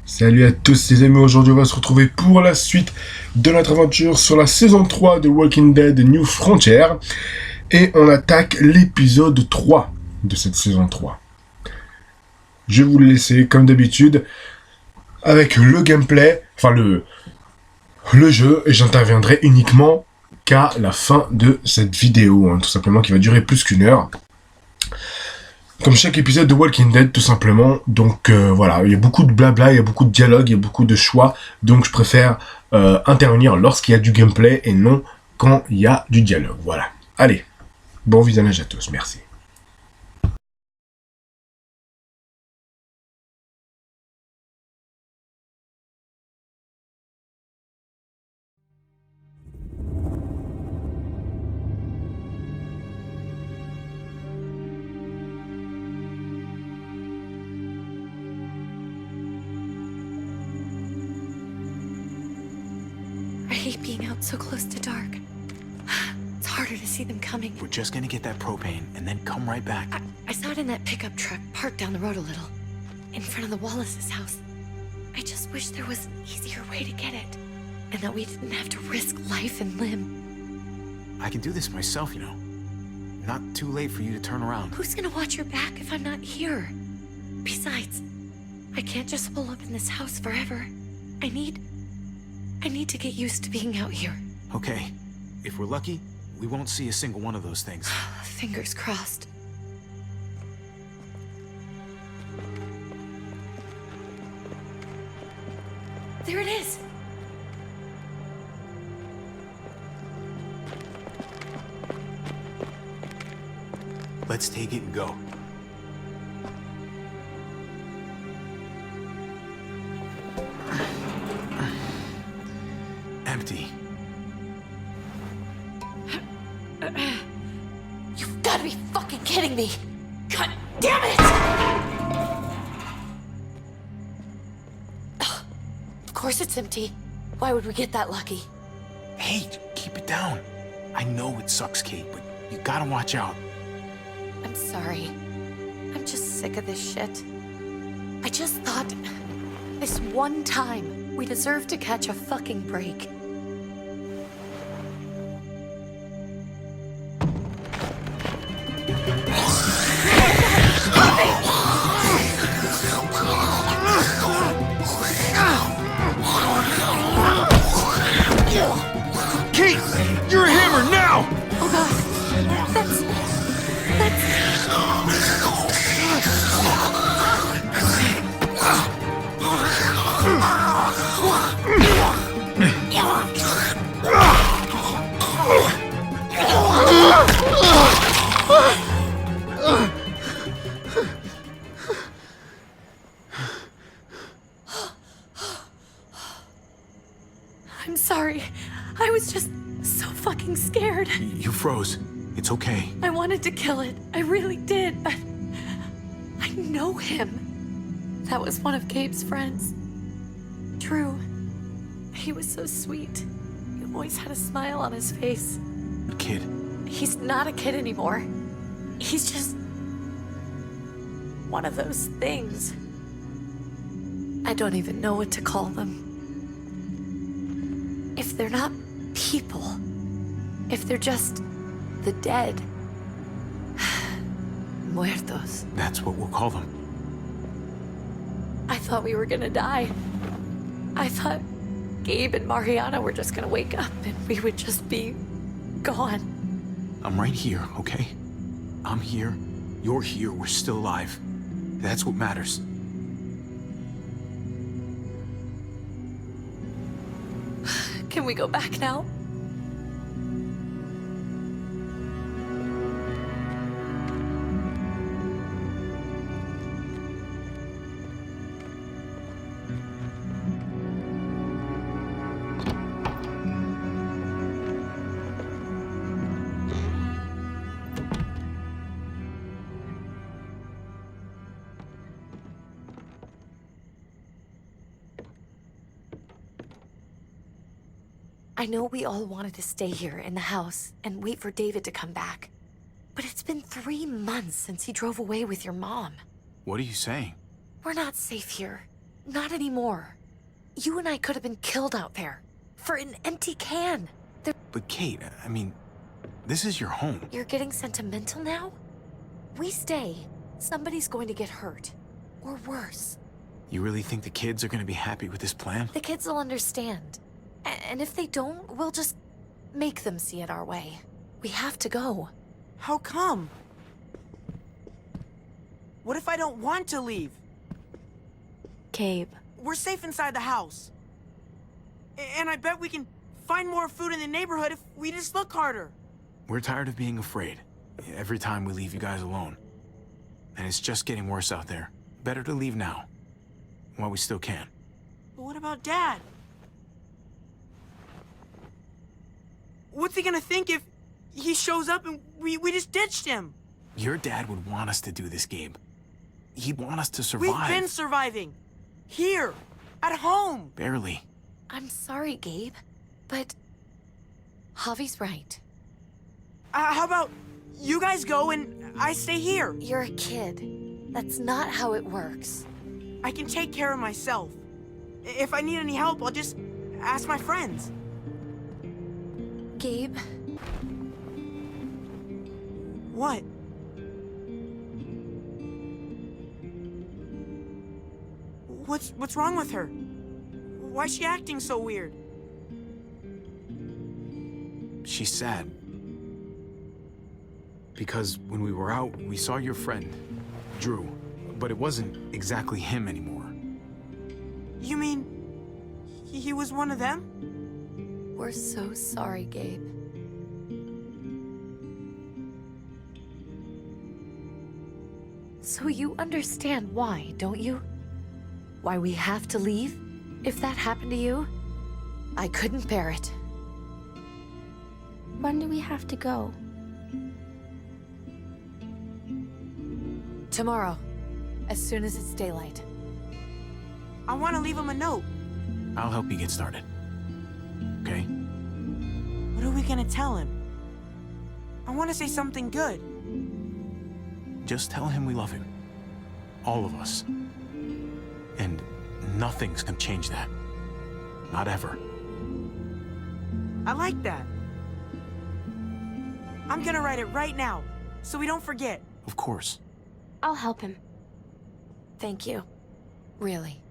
Salut à tous les amis, aujourd'hui on va se retrouver pour la suite de notre aventure sur la saison 3 de Walking Dead New Frontier. Et on attaque l'épisode 3 de cette saison 3. Je vais vous le laisser comme d'habitude avec le gameplay, enfin le jeu, et j'interviendrai uniquement qu'à la fin de cette vidéo, tout simplement, qui va durer plus qu'une heure. Comme chaque épisode de Walking Dead, tout simplement. Donc voilà, il y a beaucoup de blabla, il y a beaucoup de dialogue, il y a beaucoup de choix. Donc je préfère intervenir lorsqu'il y a du gameplay et non quand il y a du dialogue. Voilà. Allez, bon visionnage à tous, merci. I hate being out so close to dark. It's harder to see them coming. We're just gonna get that propane and then come right back. I saw it in that pickup truck parked down the road a little, in front of the Wallace's house. I just wish there was an easier way to get it, and that we didn't have to risk life and limb. I can do this myself, you know. Not too late for you to turn around. Who's gonna watch your back if I'm not here? Besides, I can't just pull up in this house forever. I need to get used to being out here. Okay. If we're lucky, we won't see a single one of those things. Fingers crossed. There it is! Let's take it and go. Empty. You've got to be fucking kidding me! God damn it! Of course it's empty. Why would we get that lucky? Hey, keep it down. I know it sucks, Kate, but you gotta watch out. I'm sorry. I'm just sick of this shit. I just thought, this one time, we deserve to catch a fucking break. Kate! You're a hammer now! Oh god, that's... I'm sorry. I was just so fucking scared. You froze. It's okay. I wanted to kill it. I really did, but I know him. That was one of Gabe's friends. Drew. He was so sweet. He always had a smile on his face. Kid. He's not a kid anymore. He's just one of those things. I don't even know what to call them. If they're not people, if they're just the dead, muertos. That's what we'll call them. I thought we were gonna die. I thought Gabe and Mariana were just gonna wake up and we would just be gone. I'm right here, okay? I'm here. You're here. We're still alive. That's what matters. Can we go back now? I know we all wanted to stay here in the house and wait for David to come back. But it's been 3 months since he drove away with your mom. What are you saying? We're not safe here. Not anymore. You and I could have been killed out there. For an empty can. But Kate, I mean, this is your home. You're getting sentimental now? We stay, somebody's going to get hurt. Or worse. You really think the kids are gonna be happy with this plan? The kids will understand. And if they don't, we'll just make them see it our way. We have to go. How come? What if I don't want to leave? Gabe. We're safe inside the house. And I bet we can find more food in the neighborhood if we just look harder. We're tired of being afraid. Every time we leave you guys alone. And it's just getting worse out there. Better to leave now. While we still can. But what about Dad? What's he gonna think if he shows up and we just ditched him? Your dad would want us to do this, Gabe. He'd want us to survive. We've been surviving. Here. At home. Barely. I'm sorry, Gabe, but Javi's right. How about you guys go and I stay here? You're a kid. That's not how it works. I can take care of myself. If I need any help, I'll just ask my friends. Gabe, What? What's wrong with her? Why's she acting so weird? She's sad. Because when we were out, we saw your friend, Drew. But it wasn't exactly him anymore. You mean he was one of them? we're so sorry, Gabe. So you understand why, don't you? Why we have to leave? If that happened to you, I couldn't bear it. When do we have to go? Tomorrow, as soon as it's daylight. I want to leave him a note. I'll help you get started. Okay? What are we gonna tell him? I want to say something good. Just tell him we love him. All of us. And nothing's gonna change that. Not ever. I like that. I'm gonna write it right now, so we don't forget. Of course. I'll help him. Thank you. Really.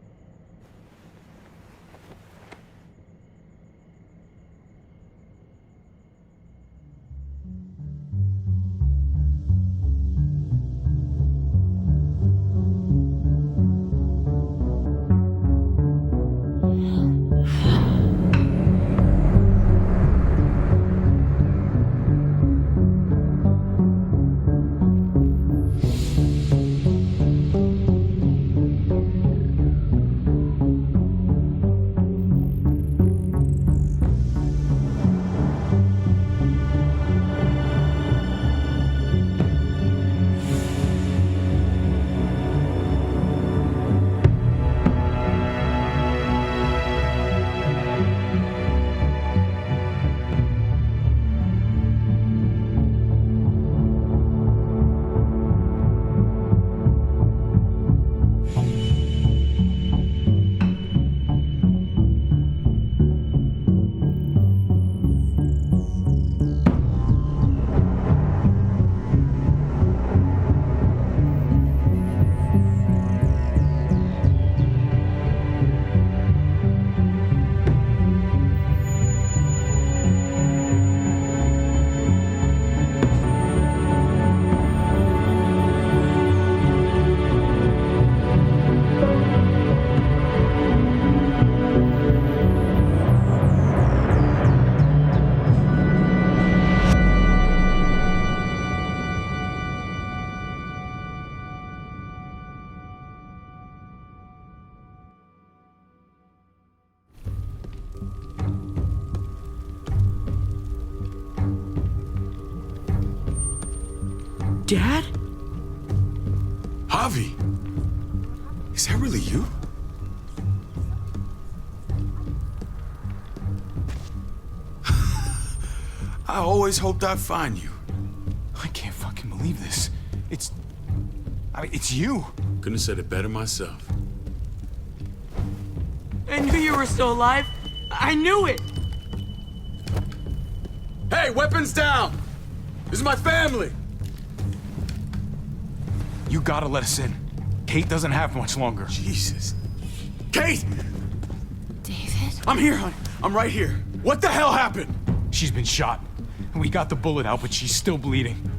Dad? Javi! Is that really you? I always hoped I'd find you. I can't fucking believe this. It's you. Couldn't have said it better myself. I knew you were still alive. I knew it. Hey, weapons down! This is my family! You gotta let us in. Kate doesn't have much longer. Jesus. Kate! David? I'm here, honey. I'm right here. What the hell happened? She's been shot. We got the bullet out, but she's still bleeding.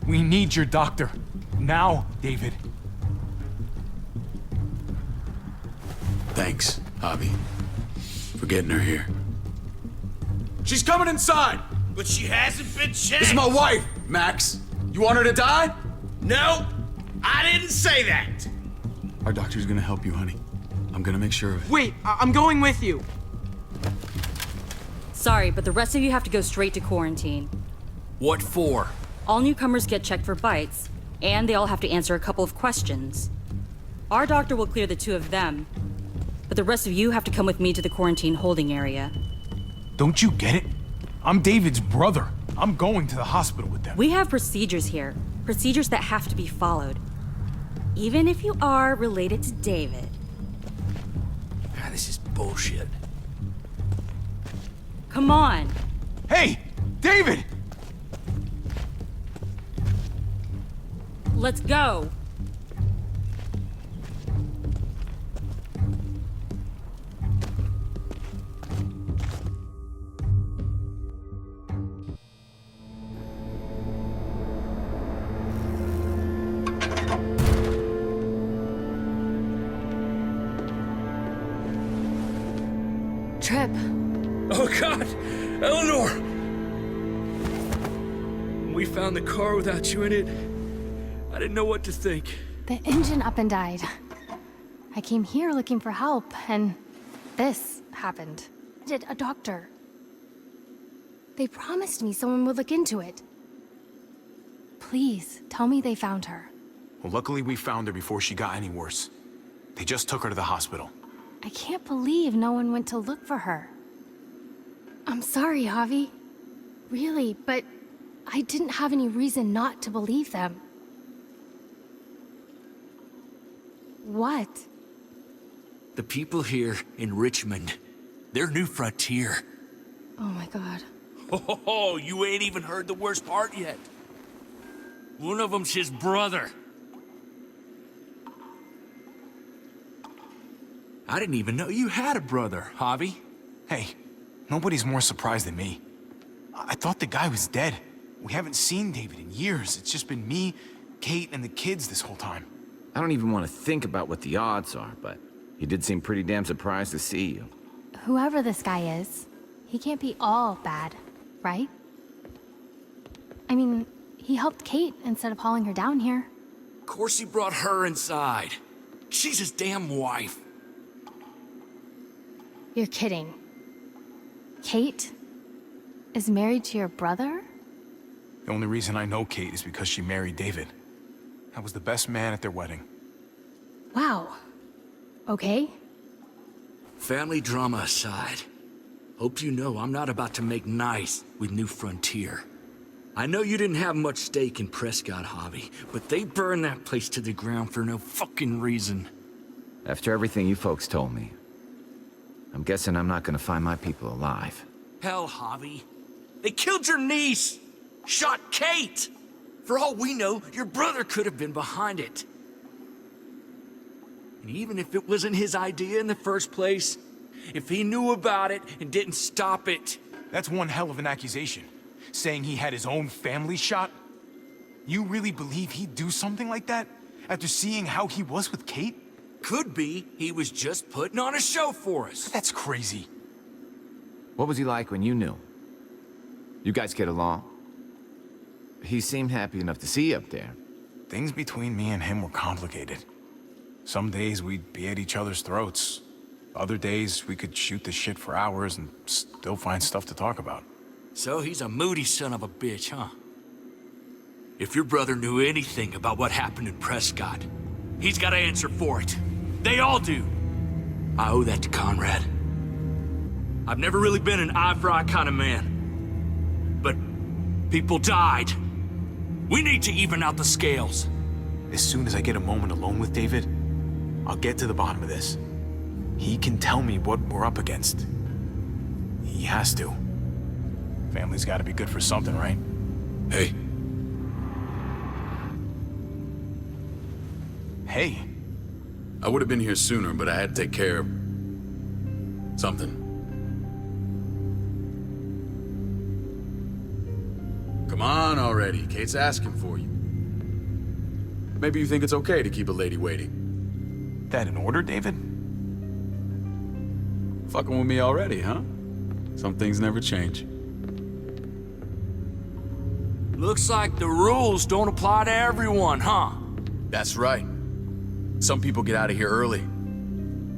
We need your doctor. Now, David. Thanks, Javi, for getting her here. She's coming inside! But she hasn't been checked. This is my wife, Max. You want her to die? No, I didn't say that. Our doctor's gonna help you, honey. I'm gonna make sure of it. Wait, I'm going with you. Sorry, but the rest of you have to go straight to quarantine. What for? All newcomers get checked for bites, and they all have to answer a couple of questions. Our doctor will clear the two of them, but the rest of you have to come with me to the quarantine holding area. Don't you get it? I'm David's brother. I'm going to the hospital with them. We have procedures here, procedures that have to be followed. Even if you are related to David. Ah, this is bullshit. Come on. Hey, David! Let's go. Trip. Oh God, Eleanor! We found the car without you in it. I didn't know what to think. The engine up and died. I came here looking for help, and this happened. Did a doctor. They promised me someone would look into it. Please, tell me they found her. Well, luckily we found her before she got any worse. They just took her to the hospital. I can't believe no one went to look for her. I'm sorry, Javi. Really, but I didn't have any reason not to believe them. What? The people here in Richmond, they're New Frontier. Oh my god. Oh, you ain't even heard the worst part yet. One of them's his brother. I didn't even know you had a brother, Javi. Hey, nobody's more surprised than me. I thought the guy was dead. We haven't seen David in years. It's just been me, Kate, and the kids this whole time. I don't even want to think about what the odds are, but he did seem pretty damn surprised to see you. Whoever this guy is, he can't be all bad, right? I mean, he helped Kate instead of hauling her down here. Of course he brought her inside. She's his damn wife. You're kidding. Kate is married to your brother? The only reason I know Kate is because she married David. I was the best man at their wedding. Wow. Okay. Family drama aside, hope you know I'm not about to make nice with New Frontier. I know you didn't have much stake in Prescott, Javi, but they burned that place to the ground for no fucking reason. After everything you folks told me, I'm guessing I'm not gonna find my people alive. Hell, Javi. They killed your niece! Shot Kate! For all we know, your brother could have been behind it. And even if it wasn't his idea in the first place, if he knew about it and didn't stop it... That's one hell of an accusation. Saying he had his own family shot? You really believe he'd do something like that? After seeing how he was with Kate? Could be he was just putting on a show for us. That's crazy. What was he like when you knew? You guys get along? He seemed happy enough to see you up there. Things between me and him were complicated. Some days we'd be at each other's throats. Other days we could shoot the shit for hours and still find stuff to talk about. So he's a moody son of a bitch, huh? If your brother knew anything about what happened in Prescott, he's got to answer for it. They all do. I owe that to Conrad. I've never really been an eye-for-eye kind of man. But people died. We need to even out the scales. As soon as I get a moment alone with David, I'll get to the bottom of this. He can tell me what we're up against. He has to. Family's gotta be good for something, right? Hey, Hey, I would have been here sooner, but I had to take care of something. Come on already. Kate's asking for you. Maybe you think it's okay to keep a lady waiting. that in order, David? Fucking with me already, huh? Some things never change. Looks like the rules don't apply to everyone, huh? That's right. Some people get out of here early.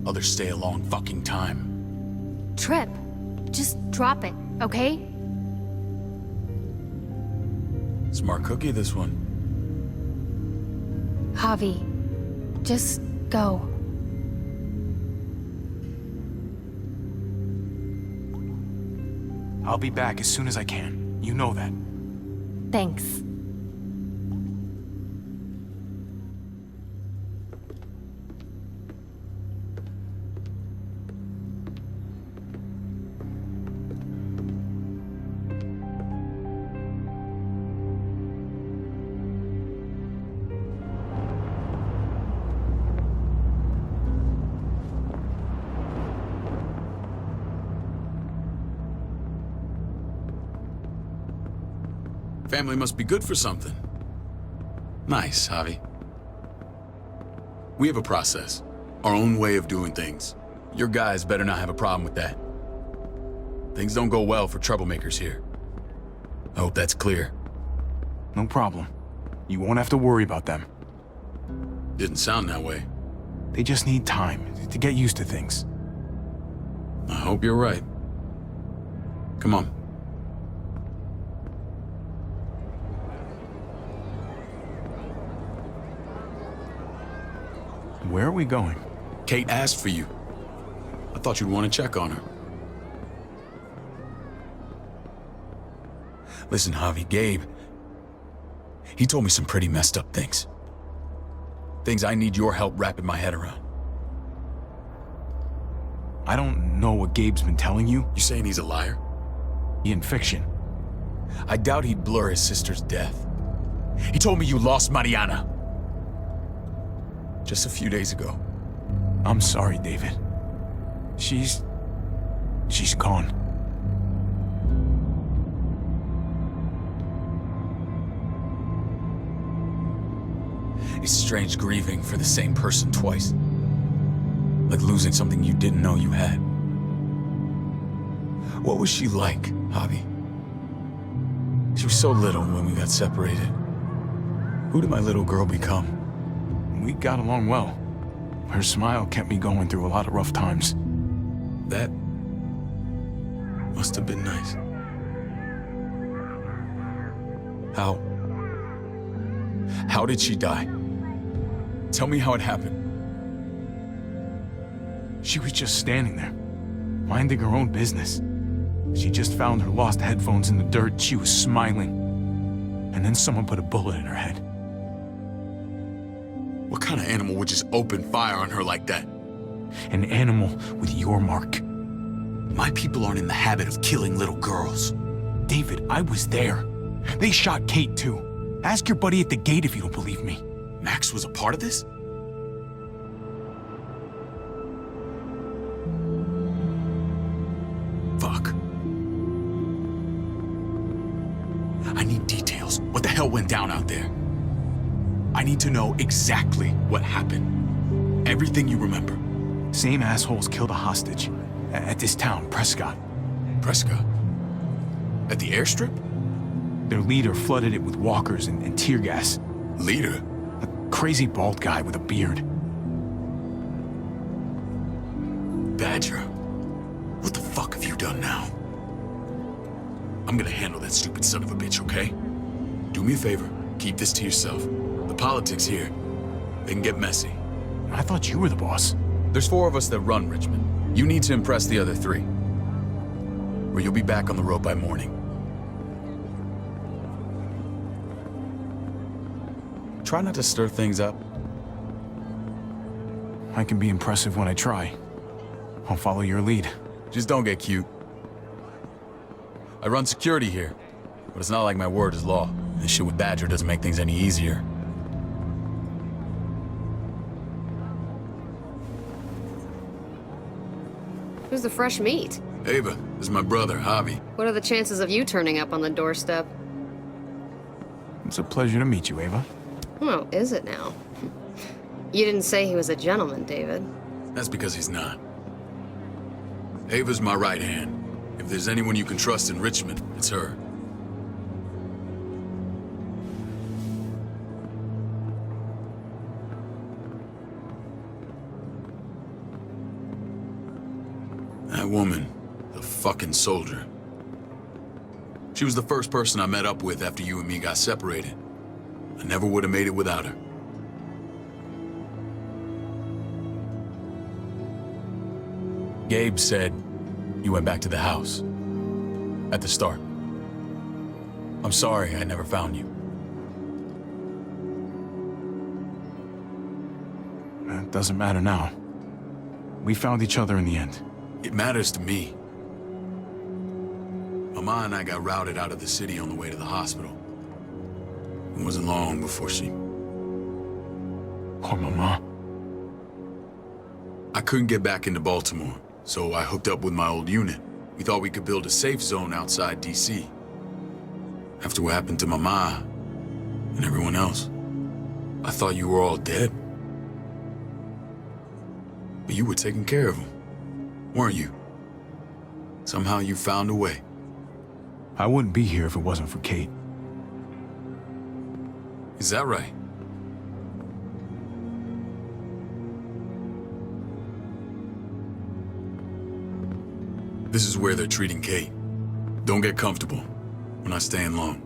Others stay a long fucking time. Trip, just drop it, okay? Smart cookie, this one. Javi, just go. I'll be back as soon as I can. You know that. Thanks. Family must be good for something. Nice, Javi. We have a process, our own way of doing things. Your guys better not have a problem with that. Things don't go well for troublemakers here. I hope that's clear. No problem. You won't have to worry about them. Didn't sound that way. They just need time to get used to things. I hope you're right. Come on. Where are we going? Kate asked for you. I thought you'd want to check on her. Listen, Javi, Gabe, he told me some pretty messed up things. Things I need your help wrapping my head around. I don't know what Gabe's been telling you. You saying he's a liar? In fiction. I doubt he'd blur his sister's death. He told me you lost Mariana. Just a few days ago. I'm sorry, David. She's gone. It's strange grieving for the same person twice. Like losing something you didn't know you had. What was she like, Javi? She was so little when we got separated. Who did my little girl become? We got along well. Her smile kept me going through a lot of rough times. That must have been nice. How did she die? Tell me how it happened. She was just standing there, minding her own business. She just found her lost headphones in the dirt. She was smiling. And then someone put a bullet in her head. What kind of animal would just open fire on her like that? An animal with your mark. My people aren't in the habit of killing little girls. David, I was there. They shot Kate too. Ask your buddy at the gate if you don't believe me. Max was a part of this? Fuck. I need details. What the hell went down out there? I need to know exactly what happened. Everything you remember. Same assholes killed a hostage at this town, Prescott. Prescott? At the airstrip? Their leader flooded it with walkers and tear gas. Leader? A crazy bald guy with a beard. Badger, what the fuck have you done now? I'm gonna handle that stupid son of a bitch, okay? Do me a favor, keep this to yourself. The politics here, they can get messy. I thought you were the boss. There's 4 of us that run Richmond. You need to impress the other 3. Or you'll be back on the road by morning. Try not to stir things up. I can be impressive when I try. I'll follow your lead. Just don't get cute. I run security here, but it's not like my word is law. This shit with Badger doesn't make things any easier. Who's the fresh meat? Ava, this is my brother, Javi. What are the chances of you turning up on the doorstep? It's a pleasure to meet you, Ava. Oh, is it now? You didn't say he was a gentleman, David. That's because he's not. Ava's my right hand. If there's anyone you can trust in Richmond, it's her. That woman, the fucking soldier. She was the first person I met up with after you and me got separated. I never would have made it without her. Gabe said you went back to the house. At the start. I'm sorry I never found you. It doesn't matter now. We found each other in the end. It matters to me. Mama and I got routed out of the city on the way to the hospital. It wasn't long before she... Poor Mama. I couldn't get back into Baltimore, so I hooked up with my old unit. We thought we could build a safe zone outside D.C. After what happened to Mama and everyone else, I thought you were all dead. But you were taking care of them, weren't you? Somehow you found a way. I wouldn't be here if it wasn't for Kate. Is that right? This is where they're treating Kate. Don't get comfortable. We're not staying long.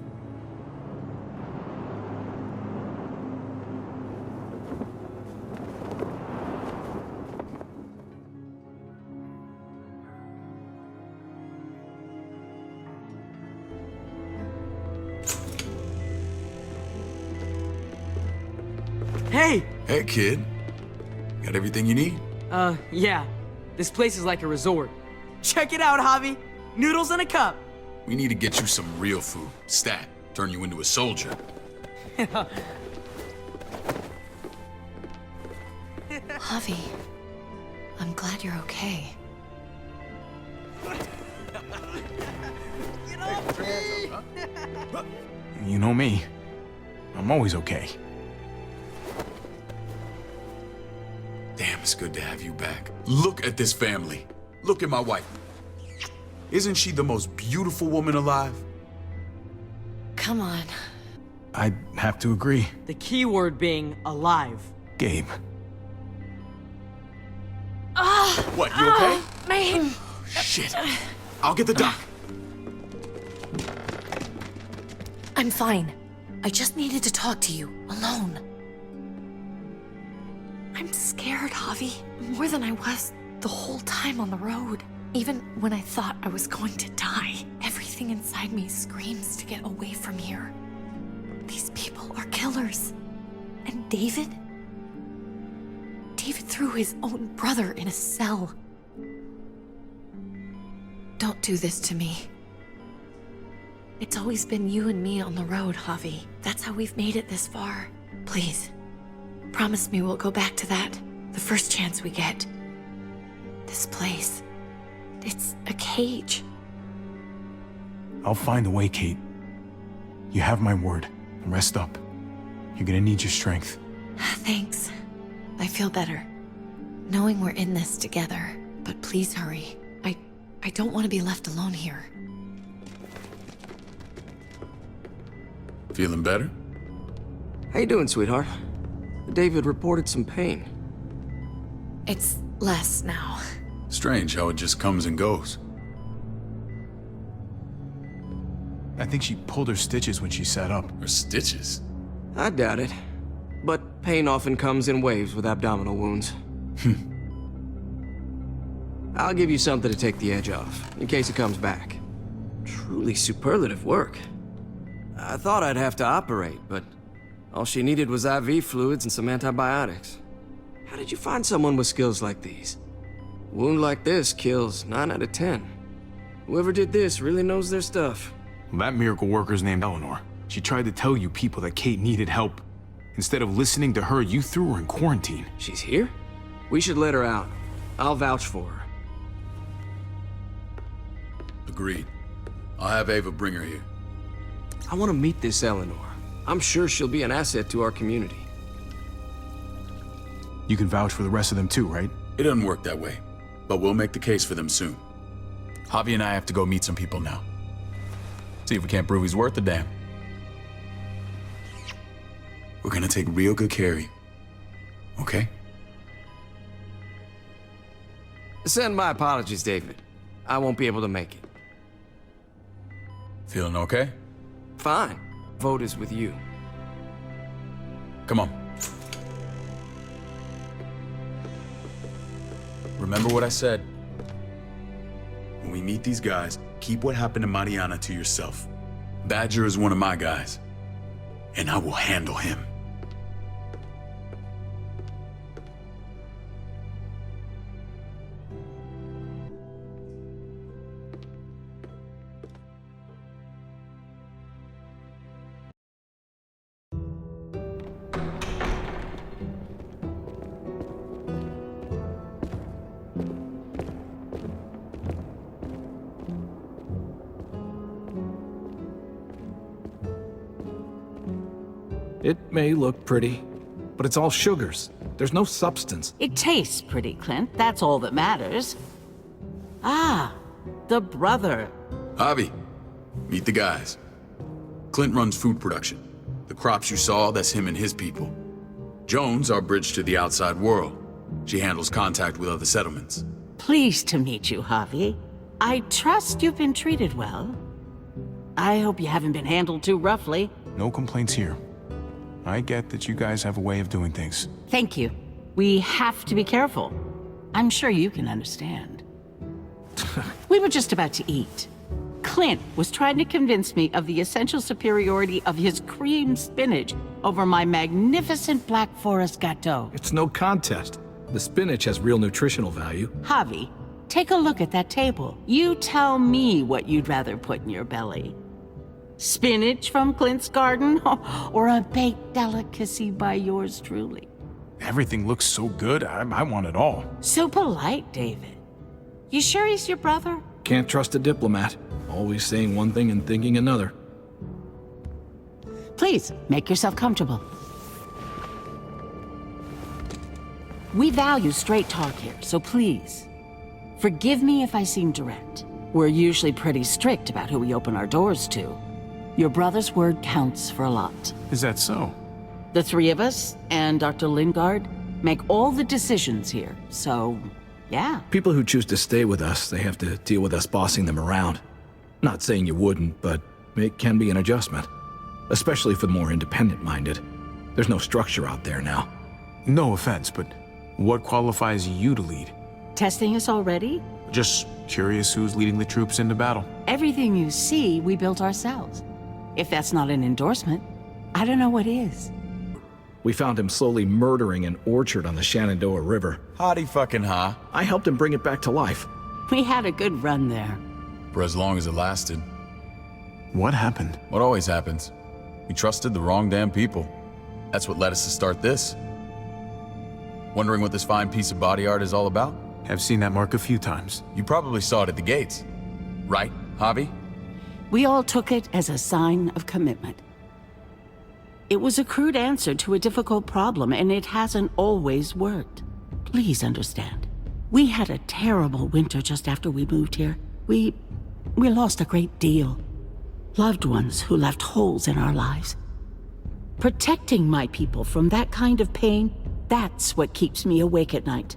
Hey! Hey, kid. Got everything you need? Yeah. This place is like a resort. Check it out, Javi. Noodles in a cup. We need to get you some real food. Stat. Turn you into a soldier. Javi, I'm glad you're okay. You know me. I'm always okay. Damn, it's good to have you back. Look at this family. Look at my wife. Isn't she the most beautiful woman alive? Come on. I'd have to agree. The key word being alive. Gabe. What, you okay? Man. Shit. I'll get the doc. I'm fine. I just needed to talk to you, alone. I'm scared, Javi. More than I was the whole time on the road. Even when I thought I was going to die, everything inside me screams to get away from here. These people are killers. And David? David threw his own brother in a cell. Don't do this to me. It's always been you and me on the road, Javi. That's how we've made it this far. Please, promise me we'll go back to that the first chance we get. This place, it's a cage. I'll find a way, Kate. You have my word. Rest up. You're gonna need your strength. Thanks. I feel better. Knowing we're in this together. But please hurry. I don't want to be left alone here. Feeling better? How you doing, sweetheart? David reported some pain. It's less now. Strange how it just comes and goes. I think she pulled her stitches when she sat up. Her stitches? I doubt it. But pain often comes in waves with abdominal wounds. I'll give you something to take the edge off, in case it comes back. Truly superlative work. I thought I'd have to operate, but all she needed was IV fluids and some antibiotics. How did you find someone with skills like these? wound like this kills 9 out of 10. Whoever did this really knows their stuff. Well, that miracle worker's named Eleanor. She tried to tell you people that Kate needed help. Instead of listening to her, you threw her in quarantine. She's here? We should let her out. I'll vouch for her. Agreed. I'll have Ava bring her here. I want to meet this Eleanor. I'm sure she'll be an asset to our community. You can vouch for the rest of them too, right? It doesn't work that way, but we'll make the case for them soon. Javi and I have to go meet some people now. See if we can't prove he's worth a damn. We're gonna take real good care of you. Okay? Send my apologies, David. I won't be able to make it. Feeling okay? Fine. Vote is with you. Come on. Remember what I said. When we meet these guys, keep what happened to Mariana to yourself. Badger is one of my guys, and I will handle him. It may look pretty, but it's all sugars. There's no substance. It tastes pretty, Clint. That's all that matters. Ah, the brother. Javi, meet the guys. Clint runs food production. The crops you saw, that's him and his people. Joan's our bridge to the outside world. She handles contact with other settlements. Pleased to meet you, Javi. I trust you've been treated well. I hope you haven't been handled too roughly. No complaints here. I get that you guys have a way of doing things. Thank you. We have to be careful. I'm sure you can understand. We were just about to eat. Clint was trying to convince me of the essential superiority of his cream spinach over my magnificent Black Forest gâteau. It's no contest. The spinach has real nutritional value. Javi, take a look at that table. You tell me what you'd rather put in your belly. Spinach from Clint's garden, or a baked delicacy by yours truly? Everything looks so good, I want it all. So polite, David. You sure he's your brother? Can't trust a diplomat. Always saying one thing and thinking another. Please, make yourself comfortable. We value straight talk here, so please, forgive me if I seem direct. We're usually pretty strict about who we open our doors to. Your brother's word counts for a lot. Is that so? The three of us and Dr. Lingard make all the decisions here, so yeah. People who choose to stay with us, they have to deal with us bossing them around. Not saying you wouldn't, but it can be an adjustment. Especially for the more independent-minded. There's no structure out there now. No offense, but what qualifies you to lead? Testing us already? Just curious who's leading the troops into battle. Everything you see, we built ourselves. If that's not an endorsement, I don't know what is. We found him slowly murdering an orchard on the Shenandoah River. Howdy fucking ha. I helped him bring it back to life. We had a good run there. For as long as it lasted. What happened? What always happens. We trusted the wrong damn people. That's what led us to start this. Wondering what this fine piece of body art is all about? I've seen that mark a few times. You probably saw it at the gates. Right, Javi? We all took it as a sign of commitment. It was a crude answer to a difficult problem, and it hasn't always worked. Please understand. We had a terrible winter just after we moved here. We lost a great deal. Loved ones who left holes in our lives. Protecting my people from that kind of pain, that's what keeps me awake at night.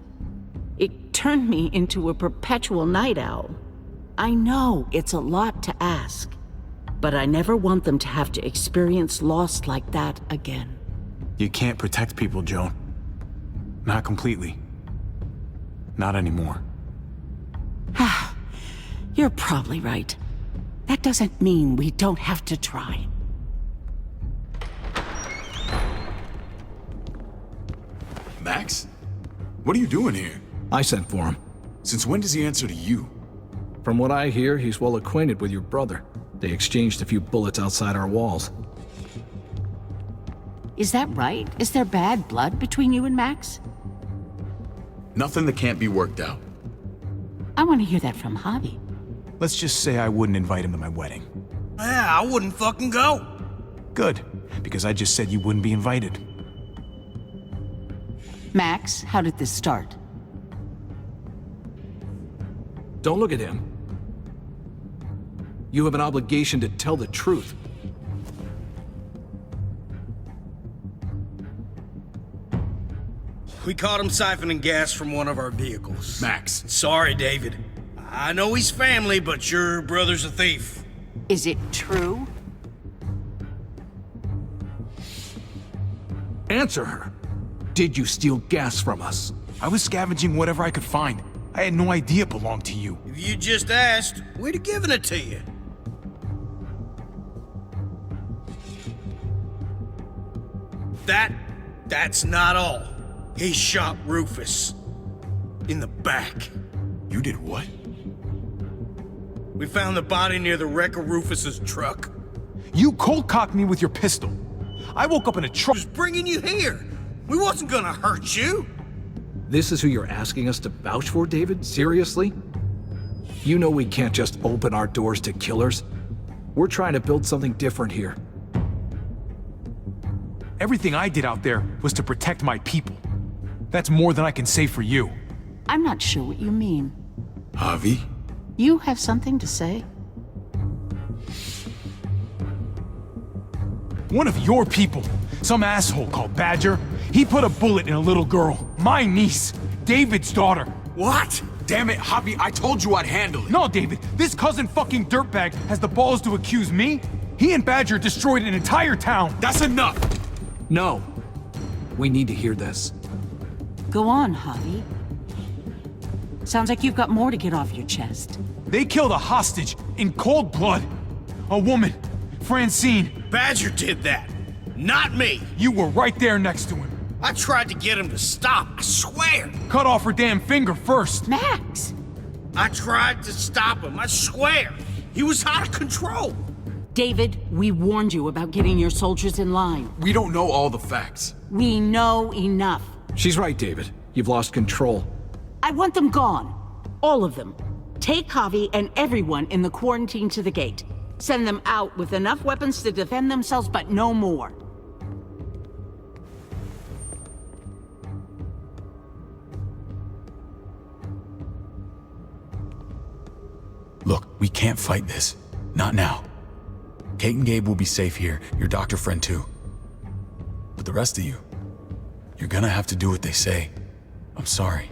It turned me into a perpetual night owl. I know it's a lot to ask, but I never want them to have to experience loss like that again. You can't protect people, Joan. Not completely. Not anymore. You're probably right. That doesn't mean we don't have to try. Max? What are you doing here? I sent for him. Since when does he answer to you? From what I hear, he's well acquainted with your brother. They exchanged a few bullets outside our walls. Is that right? Is there bad blood between you and Max? Nothing that can't be worked out. I want to hear that from Javi. Let's just say I wouldn't invite him to my wedding. Yeah, I wouldn't fucking go. Good, because I just said you wouldn't be invited. Max, how did this start? Don't look at him. You have an obligation to tell the truth. We caught him siphoning gas from one of our vehicles. Max. Sorry, David. I know he's family, but your brother's a thief. Is it true? Answer her. Did you steal gas from us? I was scavenging whatever I could find. I had no idea it belonged to you. If you just asked, we'd have given it to you. That's not all. He shot Rufus. In the back. You did what? We found the body near the wreck of Rufus's truck. You cold-cocked me with your pistol. I woke up in a truck. I was bringing you here. We wasn't gonna hurt you. This is who you're asking us to vouch for, David? Seriously? You know we can't just open our doors to killers. We're trying to build something different here. Everything I did out there was to protect my people. That's more than I can say for you. I'm not sure what you mean. Javi? You have something to say? One of your people, some asshole called Badger, he put a bullet in a little girl, my niece, David's daughter. What? Damn it, Javi, I told you I'd handle it. No, David, this cousin fucking dirtbag has the balls to accuse me? He and Badger destroyed an entire town. That's enough! No. We need to hear this. Go on, Javi. Sounds like you've got more to get off your chest. They killed a hostage in cold blood. A woman, Francine. Badger did that, not me. You were right there next to him. I tried to get him to stop, I swear. Cut off her damn finger first. Max! I tried to stop him, I swear. He was out of control. David, we warned you about getting your soldiers in line. We don't know all the facts. We know enough. She's right, David. You've lost control. I want them gone. All of them. Take Javi and everyone in the quarantine to the gate. Send them out with enough weapons to defend themselves, but no more. Look, we can't fight this. Not now. Kate and Gabe will be safe here, your doctor friend too. But the rest of you, you're gonna have to do what they say. I'm sorry.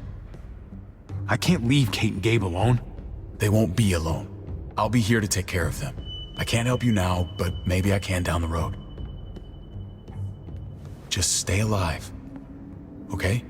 I can't leave Kate and Gabe alone. They won't be alone. I'll be here to take care of them. I can't help you now, but maybe I can down the road. Just stay alive, okay?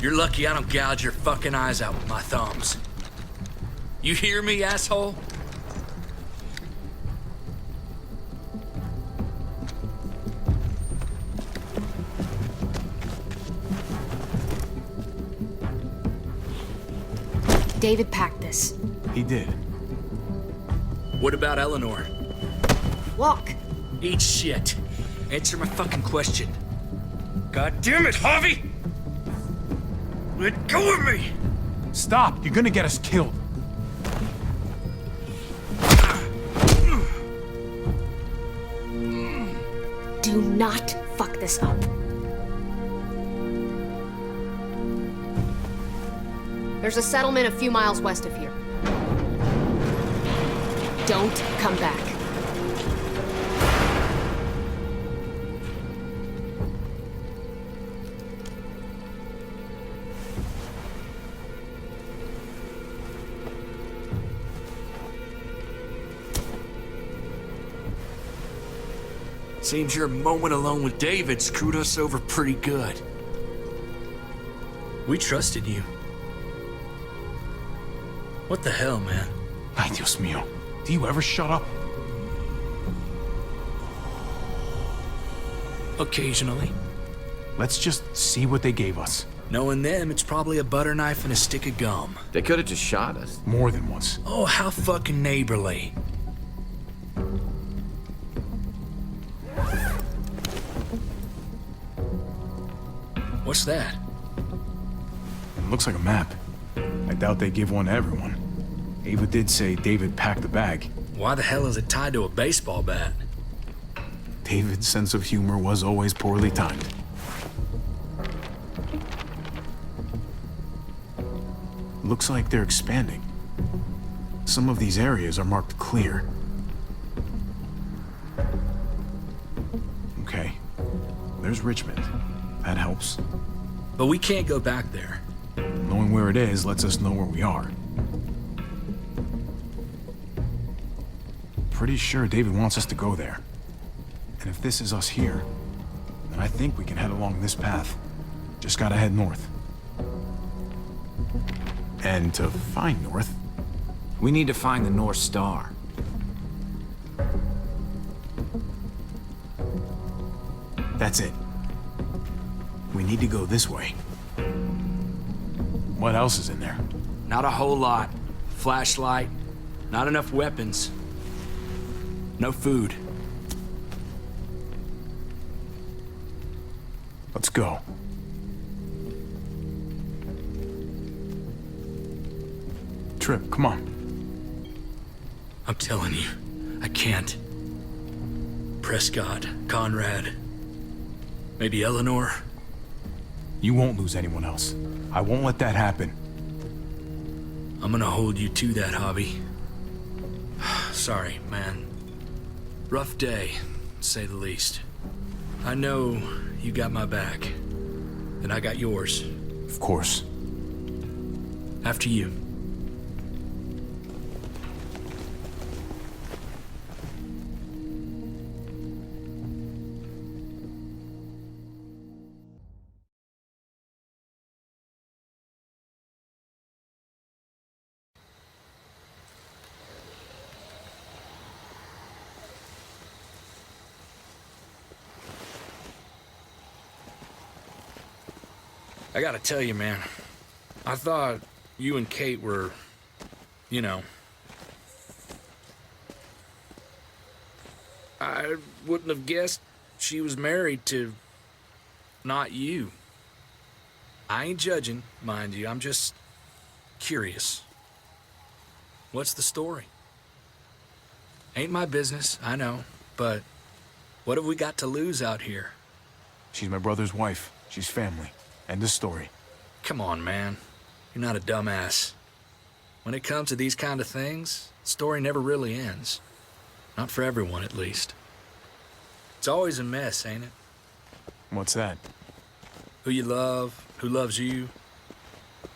You're lucky I don't gouge your fucking eyes out with my thumbs. You hear me, asshole? David packed this. He did. What about Eleanor? Walk. Eat shit. Answer my fucking question. God damn it, Javi! Let go of me! Stop! You're gonna get us killed. Do not fuck this up. There's a settlement a few miles west of here. Don't come back. Seems your moment alone with David screwed us over pretty good. We trusted you. What the hell, man? Ay, Dios mío. Do you ever shut up? Occasionally. Let's just see what they gave us. Knowing them, it's probably a butter knife and a stick of gum. They could have just shot us. More than once. Oh, how fucking neighborly. What's that? It looks like a map. I doubt they give one to everyone. Ava did say David packed the bag. Why the hell is it tied to a baseball bat? David's sense of humor was always poorly timed. Looks like they're expanding. Some of these areas are marked clear. Okay. There's Richmond. That helps. But we can't go back there. Knowing where it is lets us know where we are. Pretty sure David wants us to go there. And if this is us here, then I think we can head along this path. Just gotta head north. And to find north, we need to find the North Star. That's it. We need to go this way. What else is in there? Not a whole lot. Flashlight, not enough weapons. No food. Let's go. Trip, come on. I'm telling you, I can't. Prescott, Conrad, maybe Eleanor. You won't lose anyone else. I won't let that happen. I'm gonna hold you to that, Hobby. Sorry, man. Rough day, to say the least. I know you got my back, and I got yours. Of course. After you. I gotta tell you, man, I thought you and Kate were, you know... I wouldn't have guessed she was married to... not you. I ain't judging, mind you, I'm just curious. What's the story? Ain't my business, I know, but what have we got to lose out here? She's my brother's wife. She's family. End of story. Come on, man. You're not a dumbass. When it comes to these kind of things, the story never really ends. Not for everyone, at least. It's always a mess, ain't it? What's that? Who you love, who loves you,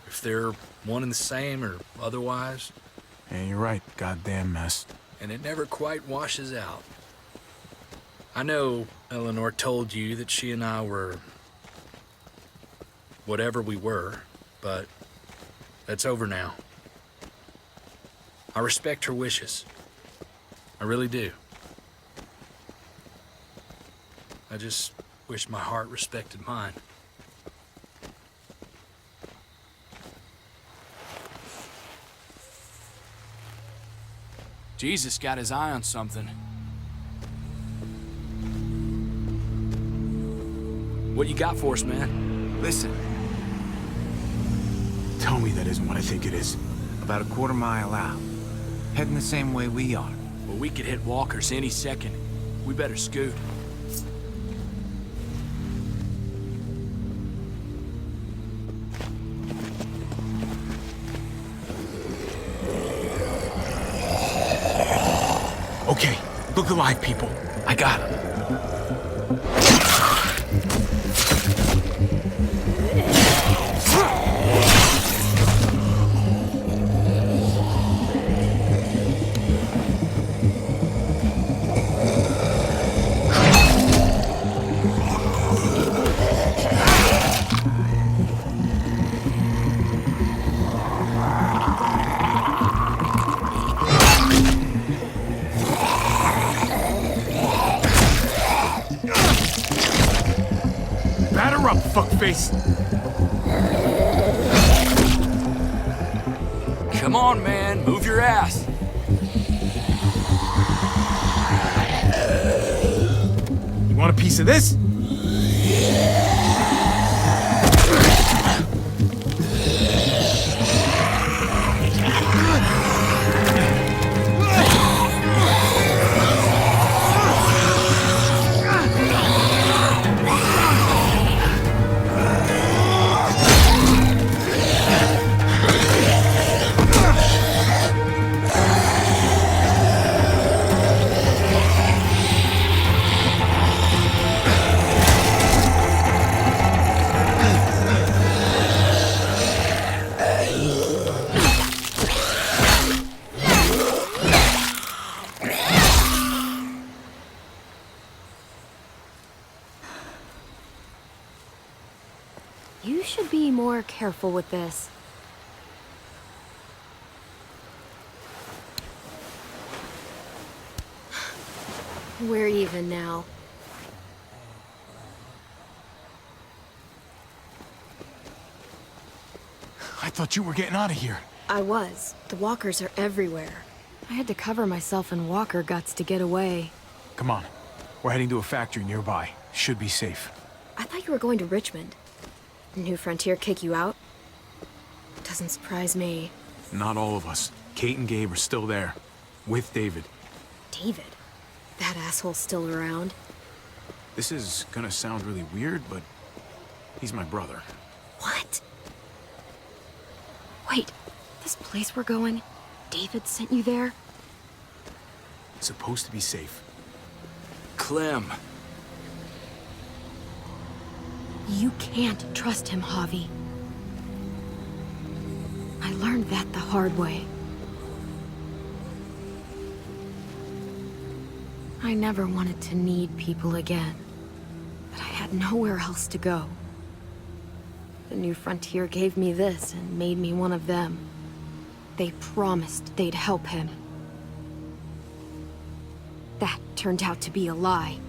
if they're one and the same or otherwise. Yeah, you're right. Goddamn mess. And it never quite washes out. I know Eleanor told you that she and I were... whatever we were, but that's over now. I respect her wishes. I really do. I just wish my heart respected mine. Jesus got his eye on something. What you got for us, man? Listen. Tell me that isn't what I think it is. About a quarter mile out. Heading the same way we are. Well, we could hit walkers any second. We better scoot. Okay, look alive, people. I got him. face. Come on, man. Move your ass. You want a piece of this? You should be more careful with this. We're even now. I thought you were getting out of here. I was. The walkers are everywhere. I had to cover myself in walker guts to get away. Come on. We're heading to a factory nearby. Should be safe. I thought you were going to Richmond. New Frontier kick you out? Doesn't surprise me. Not all of us. Kate and Gabe are still there. With David. David? That asshole's still around? This is gonna sound really weird, but he's my brother. What? Wait, this place we're going, David sent you there? It's supposed to be safe. Clem. You can't trust him, Javi. I learned that the hard way. I never wanted to need people again, but I had nowhere else to go. The New Frontier gave me this and made me one of them. They promised they'd help him. That turned out to be a lie.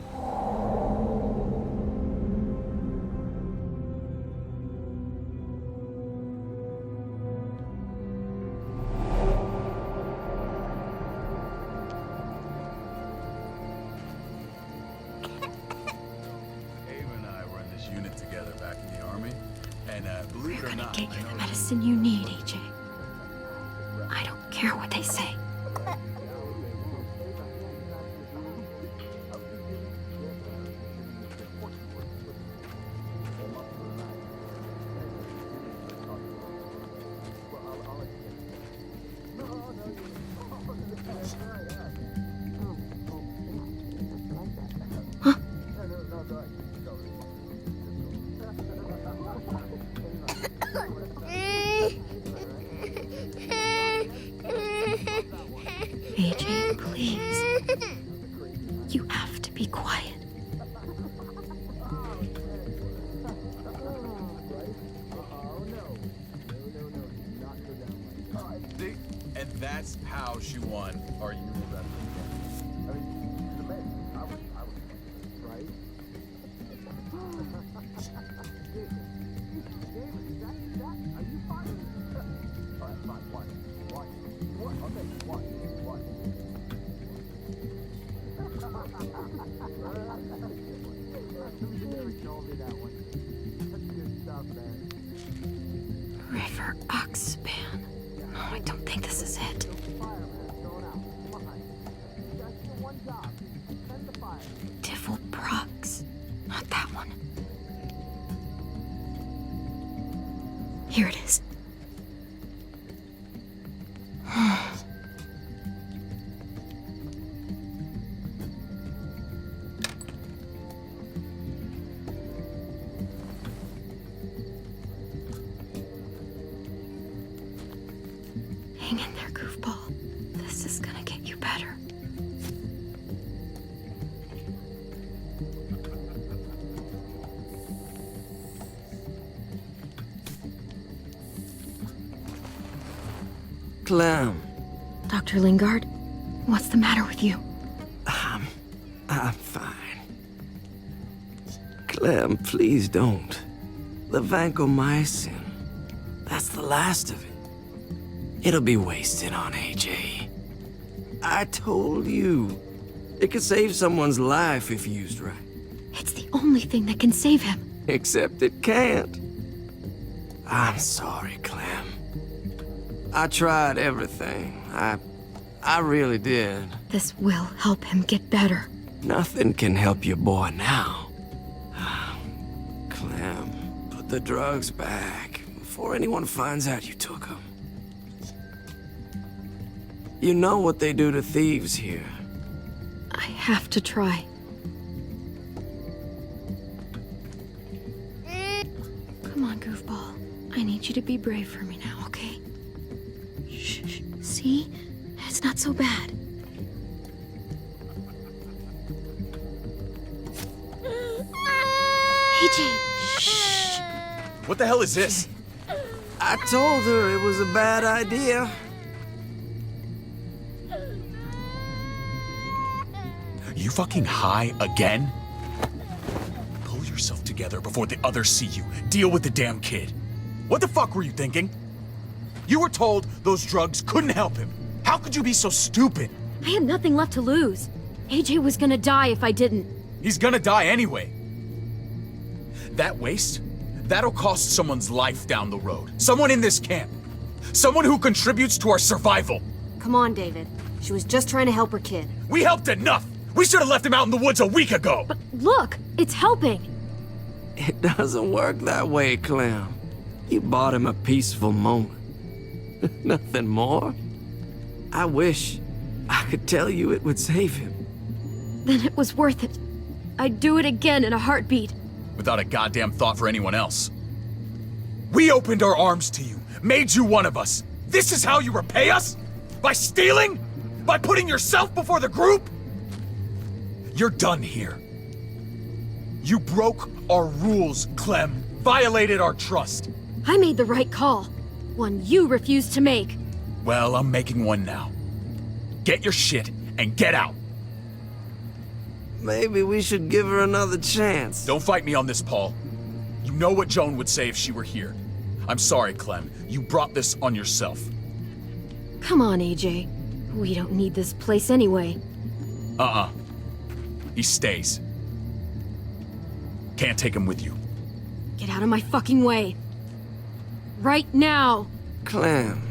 Get you the medicine you need, AJ. I don't care what they say. AJ, please. You have to be quiet. And that's how she won our universal. I mean, the man, I was right? Are you fine? All right, fine, one. Okay, one. River Oxpan. Oh, I don't think this is it. Devil Prox. Not that one. Here it is. Hang in there, goofball. This is gonna get you better. Clem. Dr. Lingard, what's the matter with you? I'm fine. Clem, please don't. The vancomycin. That's the last of it. It'll be wasted on AJ. I told you. It could save someone's life if used right. It's the only thing that can save him. Except it can't. I'm sorry, Clem. I tried everything. I really did. This will help him get better. Nothing can help your boy now. Clem, put the drugs back before anyone finds out you took them. You know what they do to thieves here. I have to try. Come on, goofball. I need you to be brave for me now, okay? Shh. See? It's not so bad. AJ, shh. What the hell is this? I told her it was a bad idea. You fucking high again? Pull yourself together before the others see you. Deal with the damn kid. What the fuck were you thinking? You were told those drugs couldn't help him. How could you be so stupid? I had nothing left to lose. AJ was gonna die if I didn't. He's gonna die anyway. That waste, that'll cost someone's life down the road. Someone in this camp. Someone who contributes to our survival. Come on, David. She was just trying to help her kid. We helped enough! We should have left him out in the woods a week ago! But look, it's helping. It doesn't work that way, Clem. You bought him a peaceful moment. Nothing more. I wish I could tell you it would save him. Then it was worth it. I'd do it again in a heartbeat. Without a goddamn thought for anyone else. We opened our arms to you, made you one of us. This is how you repay us? By stealing? By putting yourself before the group? You're done here. You broke our rules, Clem. Violated our trust. I made the right call. One you refused to make. Well, I'm making one now. Get your shit and get out. Maybe we should give her another chance. Don't fight me on this, Paul. You know what Joan would say if she were here. I'm sorry, Clem. You brought this on yourself. Come on, AJ. We don't need this place anyway. He stays. Can't take him with you. Get out of my fucking way. Right now. Clem,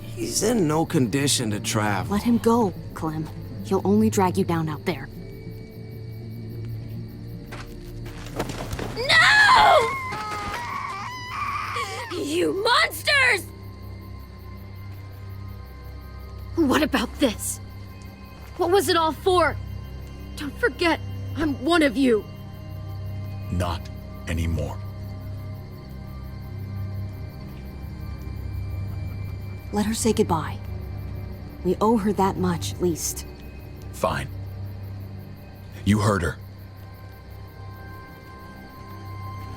he's in no condition to travel. Let him go, Clem. He'll only drag you down out there. No! You monsters! What about this? What was it all for? Don't forget, I'm one of you. Not anymore. Let her say goodbye. We owe her that much, at least. Fine. You heard her.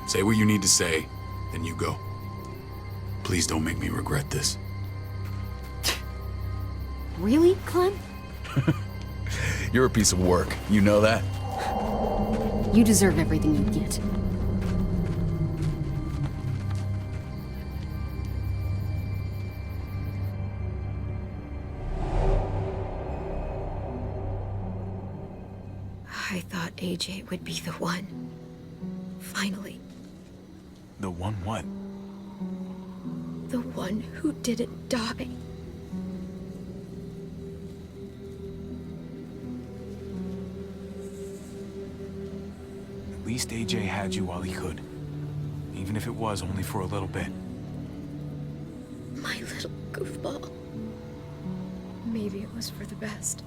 Say what you need to say, then you go. Please don't make me regret this. Really, Clem? You're a piece of work. You know that? You deserve everything you get. I thought AJ would be the one. Finally. The one what? The one who didn't die. At least AJ had you while he could. Even if it was only for a little bit. My little goofball. Maybe it was for the best.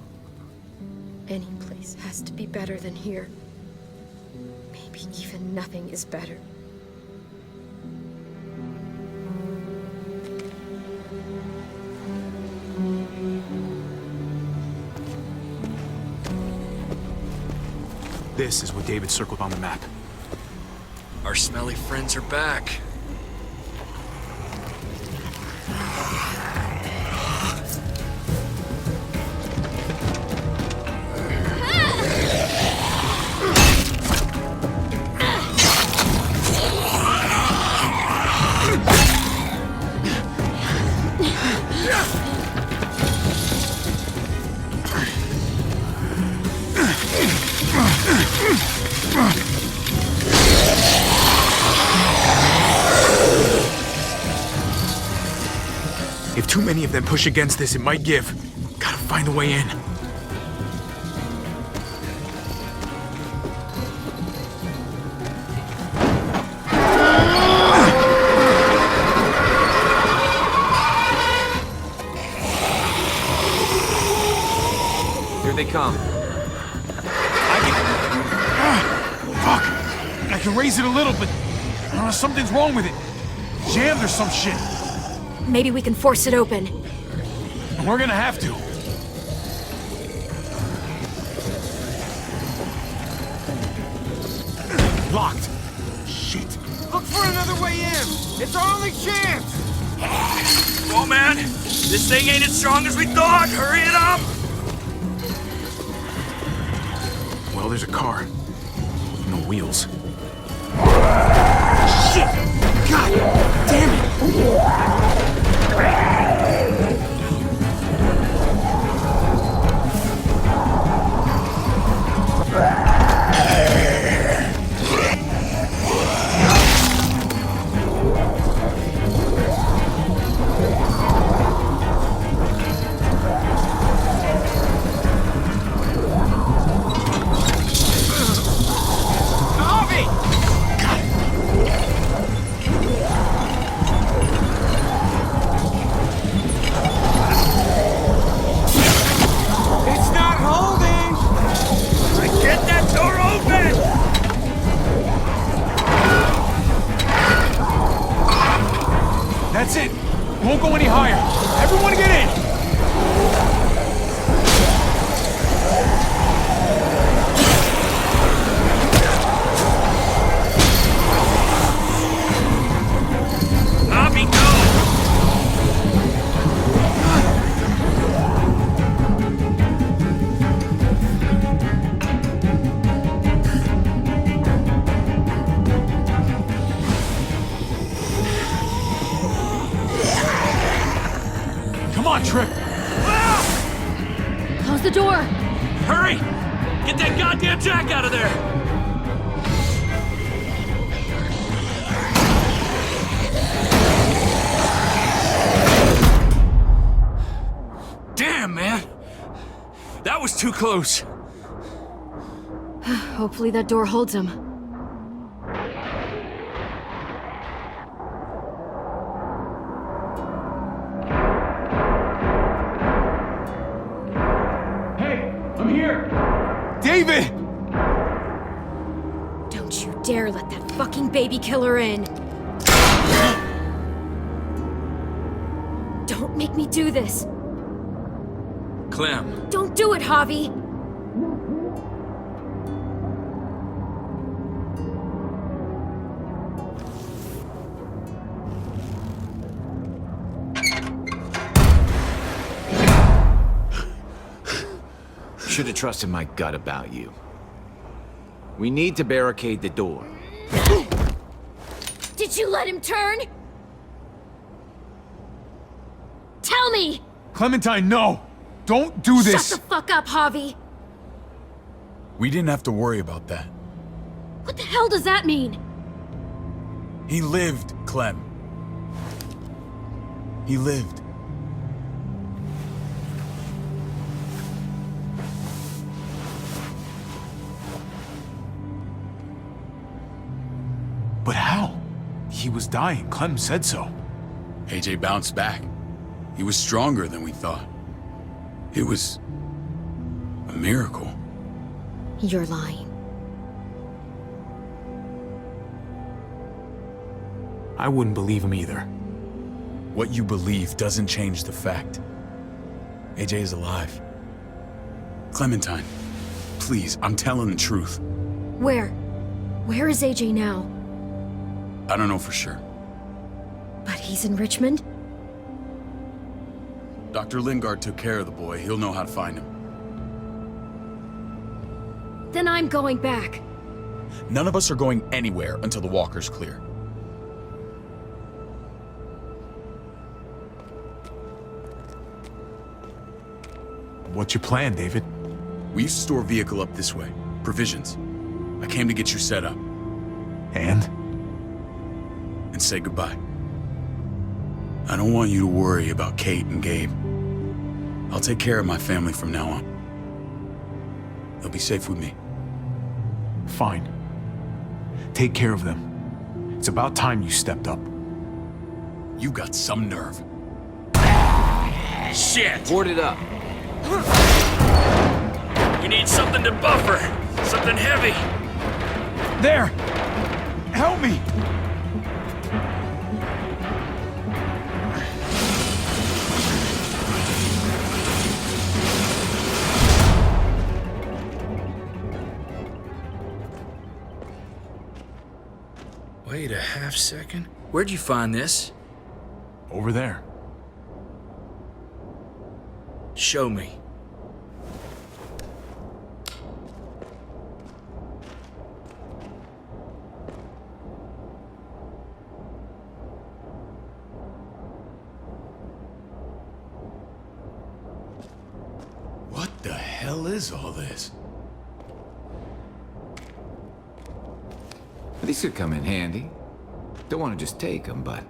Any place has to be better than here. Maybe even nothing is better. This is what David circled on the map. Our smelly friends are back. too many of them push against this, it might give. Gotta find a way in. Here they come. Fuck! I can raise it a little, but something's wrong with it. Jammed or some shit. Maybe we can force it open. We're gonna have to. Locked. Shit. Look for another way in. It's our only chance. Oh man, this thing ain't as strong as we thought. Hurry it up. Well, there's a car. No wheels. Shit! God damn it! That's it. Won't go any higher. Everyone get in. Abby, go. Come on, Trip. Close the door. Hurry! Get that goddamn jack out of there. Damn, man. That was too close. Hopefully that door holds him. David! Don't you dare let that fucking baby killer in. Don't make me do this. Clem. Don't do it, Javi. Should have trusted my gut about you. We need to barricade the door. Did you let him turn? Tell me! Clementine, no! Don't do this! Shut the fuck up, Javi! We didn't have to worry about that. What the hell does that mean? He lived, Clem. He lived. But how? He was dying. Clem said so. AJ bounced back. He was stronger than we thought. It was a miracle. You're lying. I wouldn't believe him either. What you believe doesn't change the fact. AJ is alive. Clementine, please, I'm telling the truth. Where? Where is AJ now? I don't know for sure. But he's in Richmond? Dr. Lingard took care of the boy. He'll know how to find him. Then I'm going back. None of us are going anywhere until the walker's clear. What's your plan, David? We used to store a vehicle up this way. Provisions. I came to get you set up. And say goodbye. I don't want you to worry about Kate and Gabe. I'll take care of my family from now on. They'll be safe with me. Fine. Take care of them. It's about time you stepped up. You got some nerve. Shit! Board it up. We need something to buffer. Something heavy. There! Help me! Wait a half second. Where'd you find this? Over there. Show me. What the hell is all this? These could come in handy. Don't want to just take them, but...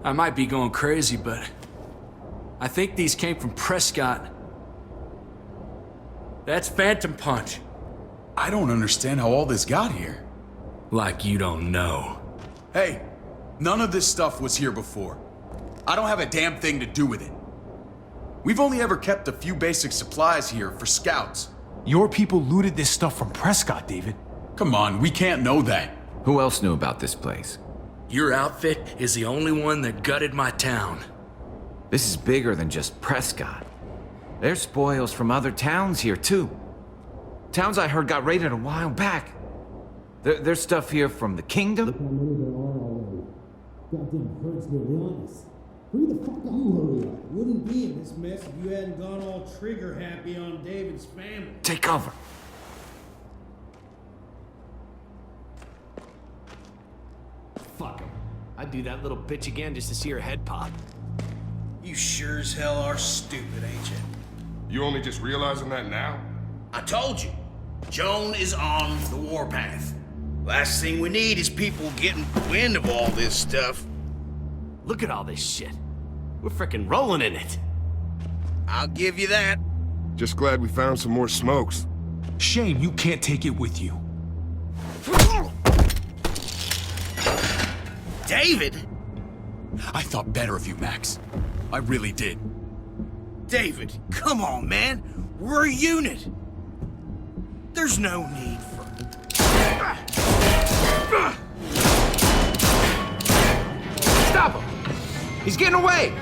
I might be going crazy, but... I think these came from Prescott. That's Phantom Punch. I don't understand how all this got here. Like you don't know. Hey, none of this stuff was here before. I don't have a damn thing to do with it. We've only ever kept a few basic supplies here for scouts. Your people looted this stuff from Prescott, David. Come on, we can't know that. Who else knew about this place? Your outfit is the only one that gutted my town. This is bigger than just Prescott. There's spoils from other towns here, too. Towns I heard got raided a while back. There's stuff here from the kingdom. Goddamn hurts no illness. Who the fuck are you, hurry up? Wouldn't be in this mess if you hadn't gone all trigger happy on David's family. Take cover. Fuck him. I'd do that little bitch again just to see her head pop. You sure as hell are stupid, ain't you? You only just realizing that now? I told you. Joan is on the warpath. Last thing we need is people getting wind of all this stuff. Look at all this shit. We're frickin' rolling in it. I'll give you that. Just glad we found some more smokes. Shame you can't take it with you. David? I thought better of you, Max. I really did. David, come on, man. We're a unit. There's no need for... Stop him! He's getting away!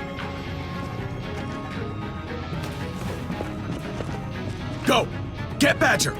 Go! Get Badger!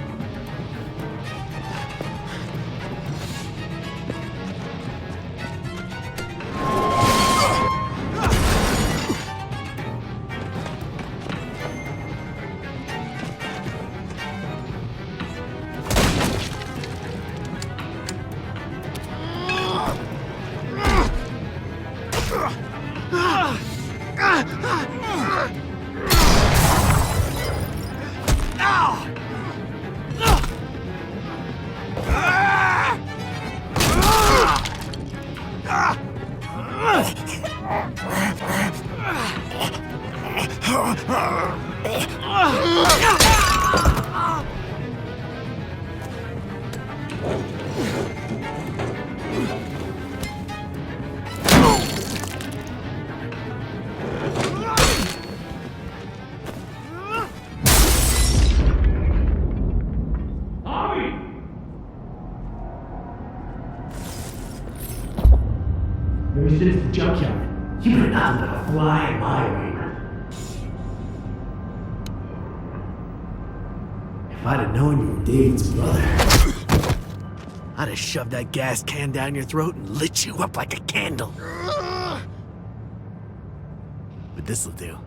There's just a junkyard. You are nothing but a fly in my way. If I'd have known you were David's brother, I'd have shoved that gas can down your throat and lit you up like a candle. But this'll do.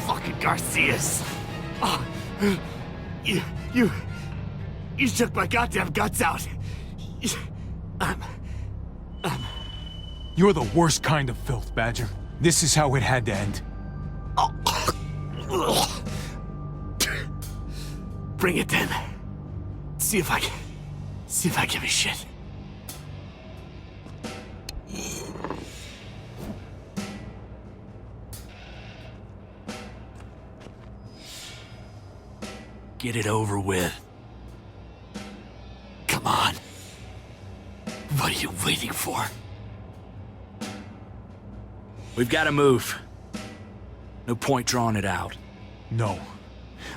Fucking Garcias! Oh, you took my goddamn guts out. I'm You're the worst kind of filth, Badger. This is how it had to end. Bring it then. See if I give a shit. Get it over with. Come on. What are you waiting for? We've got to move. No point drawing it out. No.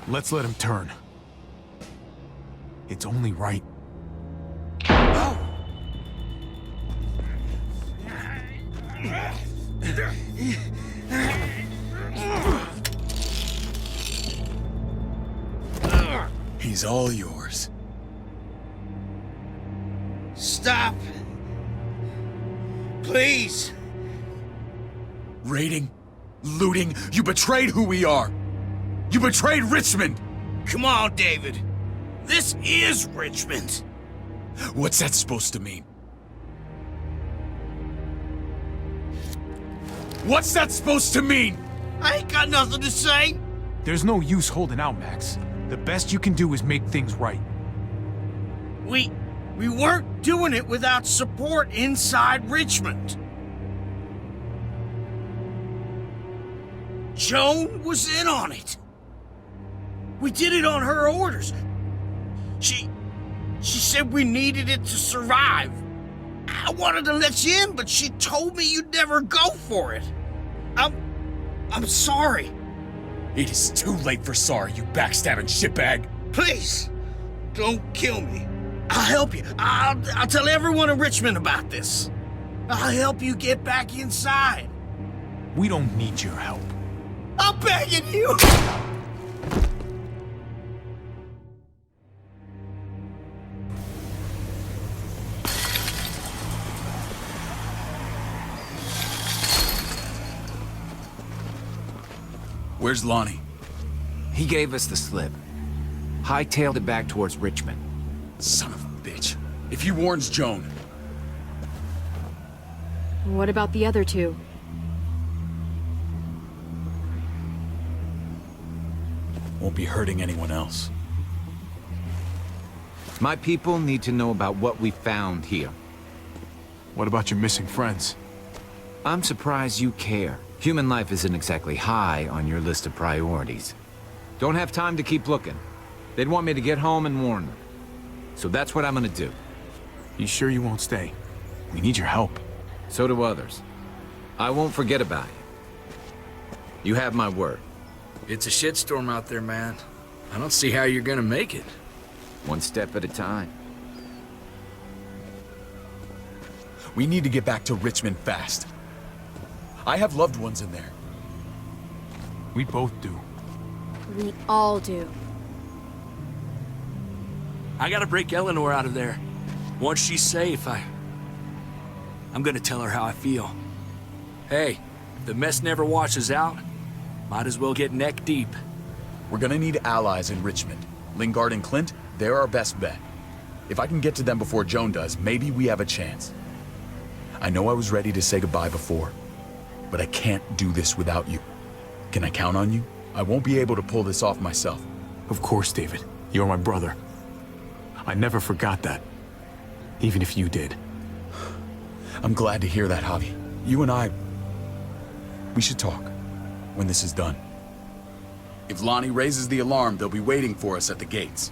Let's let him turn. It's only right. He's all yours. Stop. Please. Raiding, looting, you betrayed who we are. You betrayed Richmond. Come on, David. This is Richmond. What's that supposed to mean? What's that supposed to mean? I ain't got nothing to say. There's no use holding out, Max. The best you can do is make things right. We weren't doing it without support inside Richmond. Joan was in on it. We did it on her orders. She said we needed it to survive. I wanted to let you in, but she told me you'd never go for it. I'm sorry. It is too late for sorry, you backstabbing shitbag. Please, don't kill me. I'll help you. I'll tell everyone in Richmond about this. I'll help you get back inside. We don't need your help. I'm begging you. Where's Lonnie? He gave us the slip. Hightailed it back towards Richmond. Son of a bitch. If he warns Joan... What about the other two? Won't be hurting anyone else. My people need to know about what we found here. What about your missing friends? I'm surprised you care. Human life isn't exactly high on your list of priorities. Don't have time to keep looking. They'd want me to get home and warn them. So that's what I'm gonna do. You sure you won't stay? We need your help. So do others. I won't forget about you. You have my word. It's a shitstorm out there, man. I don't see how you're gonna make it. One step at a time. We need to get back to Richmond fast. I have loved ones in there. We both do. We all do. I gotta break Eleanor out of there. Once she's safe, I'm gonna tell her how I feel. Hey, if the mess never washes out, might as well get neck deep. We're gonna need allies in Richmond. Lingard and Clint, they're our best bet. If I can get to them before Joan does, maybe we have a chance. I know I was ready to say goodbye before, but I can't do this without you. Can I count on you? I won't be able to pull this off myself. Of course, David. You're my brother. I never forgot that. Even if you did. I'm glad to hear that, Javi. You and I... we should talk when this is done. If Lonnie raises the alarm, they'll be waiting for us at the gates.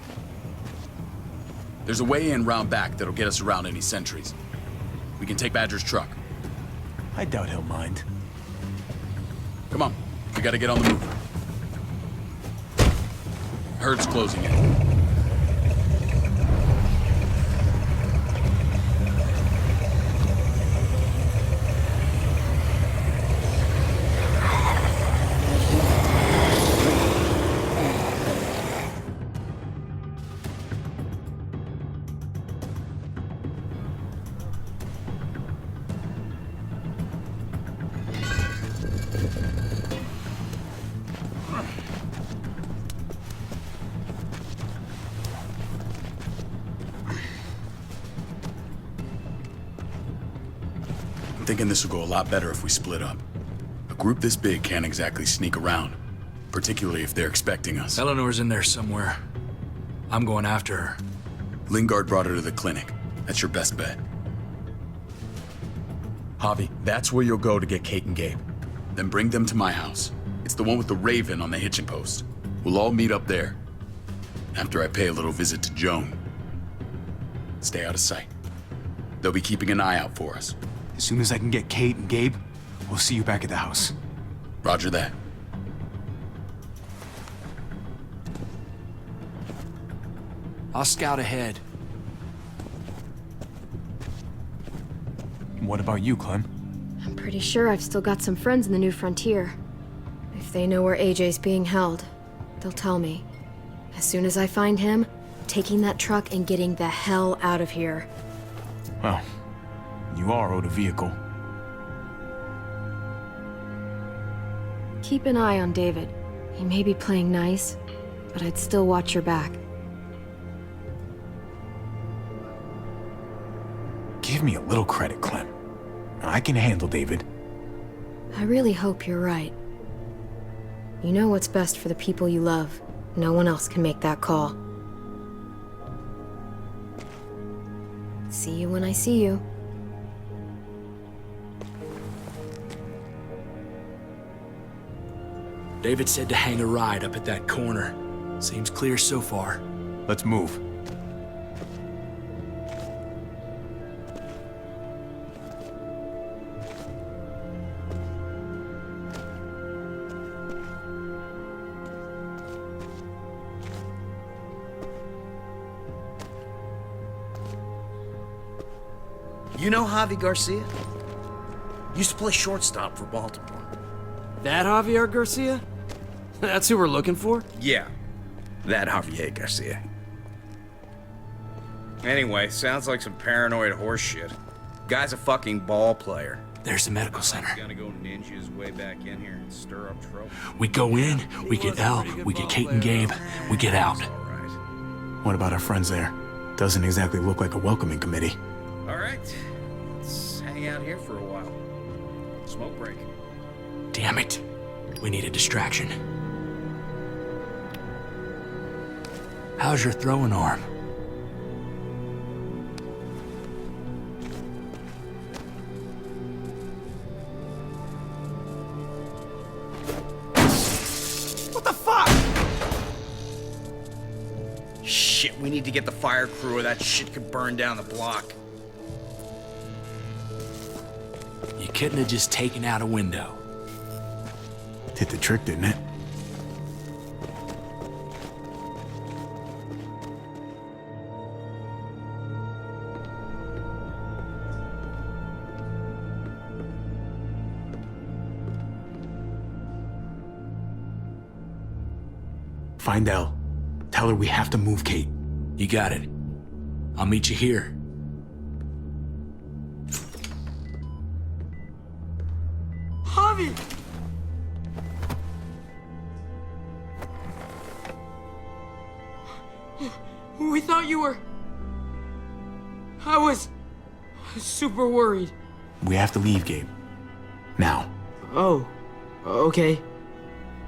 There's a way in round back that'll get us around any sentries. We can take Badger's truck. I doubt he'll mind. Come on, we gotta get on the move. Herd's closing in. thinking this will go a lot better if we split up. A group this big can't exactly sneak around, particularly if they're expecting us. Eleanor's in there somewhere. I'm going after her. Lingard brought her to the clinic. That's your best bet. Javi, that's where you'll go to get Kate and Gabe. Then bring them to my house. It's the one with the raven on the hitching post. We'll all meet up there. After I pay a little visit to Joan. Stay out of sight. They'll be keeping an eye out for us. As soon as I can get Kate and Gabe, we'll see you back at the house. Roger that. I'll scout ahead. What about you, Clem? I'm pretty sure I've still got some friends in the New Frontier. If they know where AJ's being held, they'll tell me. As soon as I find him, taking that truck and getting the hell out of here. Well, you are owed a vehicle. Keep an eye on David. He may be playing nice, but I'd still watch your back. Give me a little credit, Clem. I can handle David. I really hope you're right. You know what's best for the people you love. No one else can make that call. See you when I see you. David said to hang a ride up at that corner. Seems clear so far. Let's move. You know Javi Garcia? Used to play shortstop for Baltimore. That Javier Garcia? That's who we're looking for? Yeah, that Javier Garcia. Anyway, sounds like some paranoid horse shit. Guy's a fucking ball player. There's the medical center. He's gonna go ninja his way back in here and stir up trouble. We go in, we get Elle, we get Kate and Gabe, we get out. What about our friends there? Doesn't exactly look like a welcoming committee. All right, let's hang out here for a while. Smoke break. Damn it. We need a distraction. How's your throwing arm? What the fuck? Shit, we need to get the fire crew or that shit could burn down the block. You couldn't have just taken out a window. Hit the trick, didn't it? Find Elle. Tell her we have to move Kate. You got it. I'll meet you here. Javi! We thought you were... I was super worried. We have to leave, Gabe. Now. Oh, okay.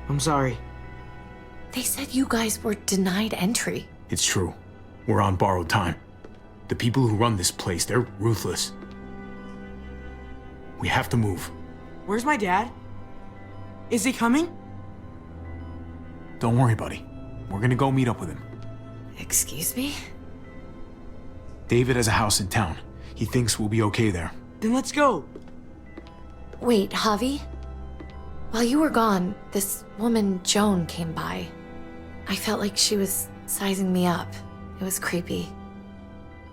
I'm sorry. They said you guys were denied entry. It's true. We're on borrowed time. The people who run this place, they're ruthless. We have to move. Where's my dad? Is he coming? Don't worry, buddy. We're gonna go meet up with him. Excuse me? David has a house in town. He thinks we'll be okay there. Then let's go. Wait, Javi? While you were gone, this woman, Joan, came by. I felt like she was sizing me up. It was creepy.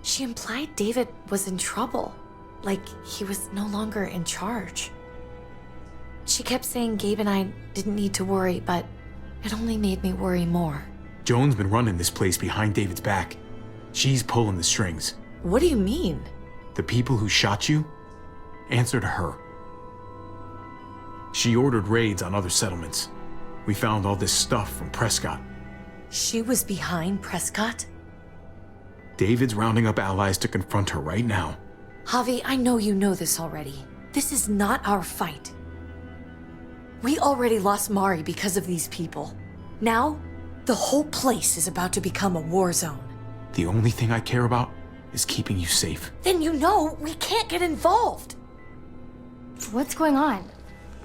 She implied David was in trouble. Like he was no longer in charge. She kept saying Gabe and I didn't need to worry, but it only made me worry more. Joan's been running this place behind David's back. She's pulling the strings. What do you mean? The people who shot you answer to her. She ordered raids on other settlements. We found all this stuff from Prescott. She was behind Prescott? David's rounding up allies to confront her right now. Javi, I know you know this already. This is not our fight. We already lost Mari because of these people. Now, the whole place is about to become a war zone. The only thing I care about is keeping you safe. Then you know we can't get involved. What's going on?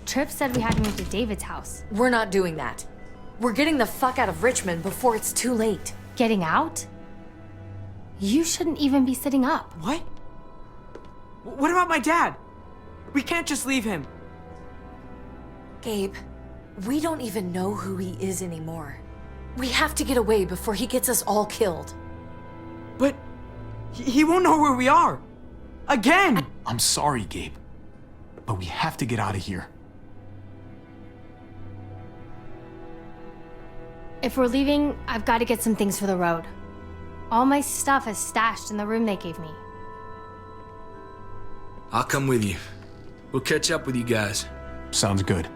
Tripp said we had to move to David's house. We're not doing that. We're getting the fuck out of Richmond before it's too late. Getting out? You shouldn't even be sitting up. What? What about my dad? We can't just leave him. Gabe, we don't even know who he is anymore. We have to get away before he gets us all killed. But he won't know where we are. Again! I'm sorry, Gabe. But we have to get out of here. If we're leaving, I've got to get some things for the road. All my stuff is stashed in the room they gave me. I'll come with you. We'll catch up with you guys. Sounds good.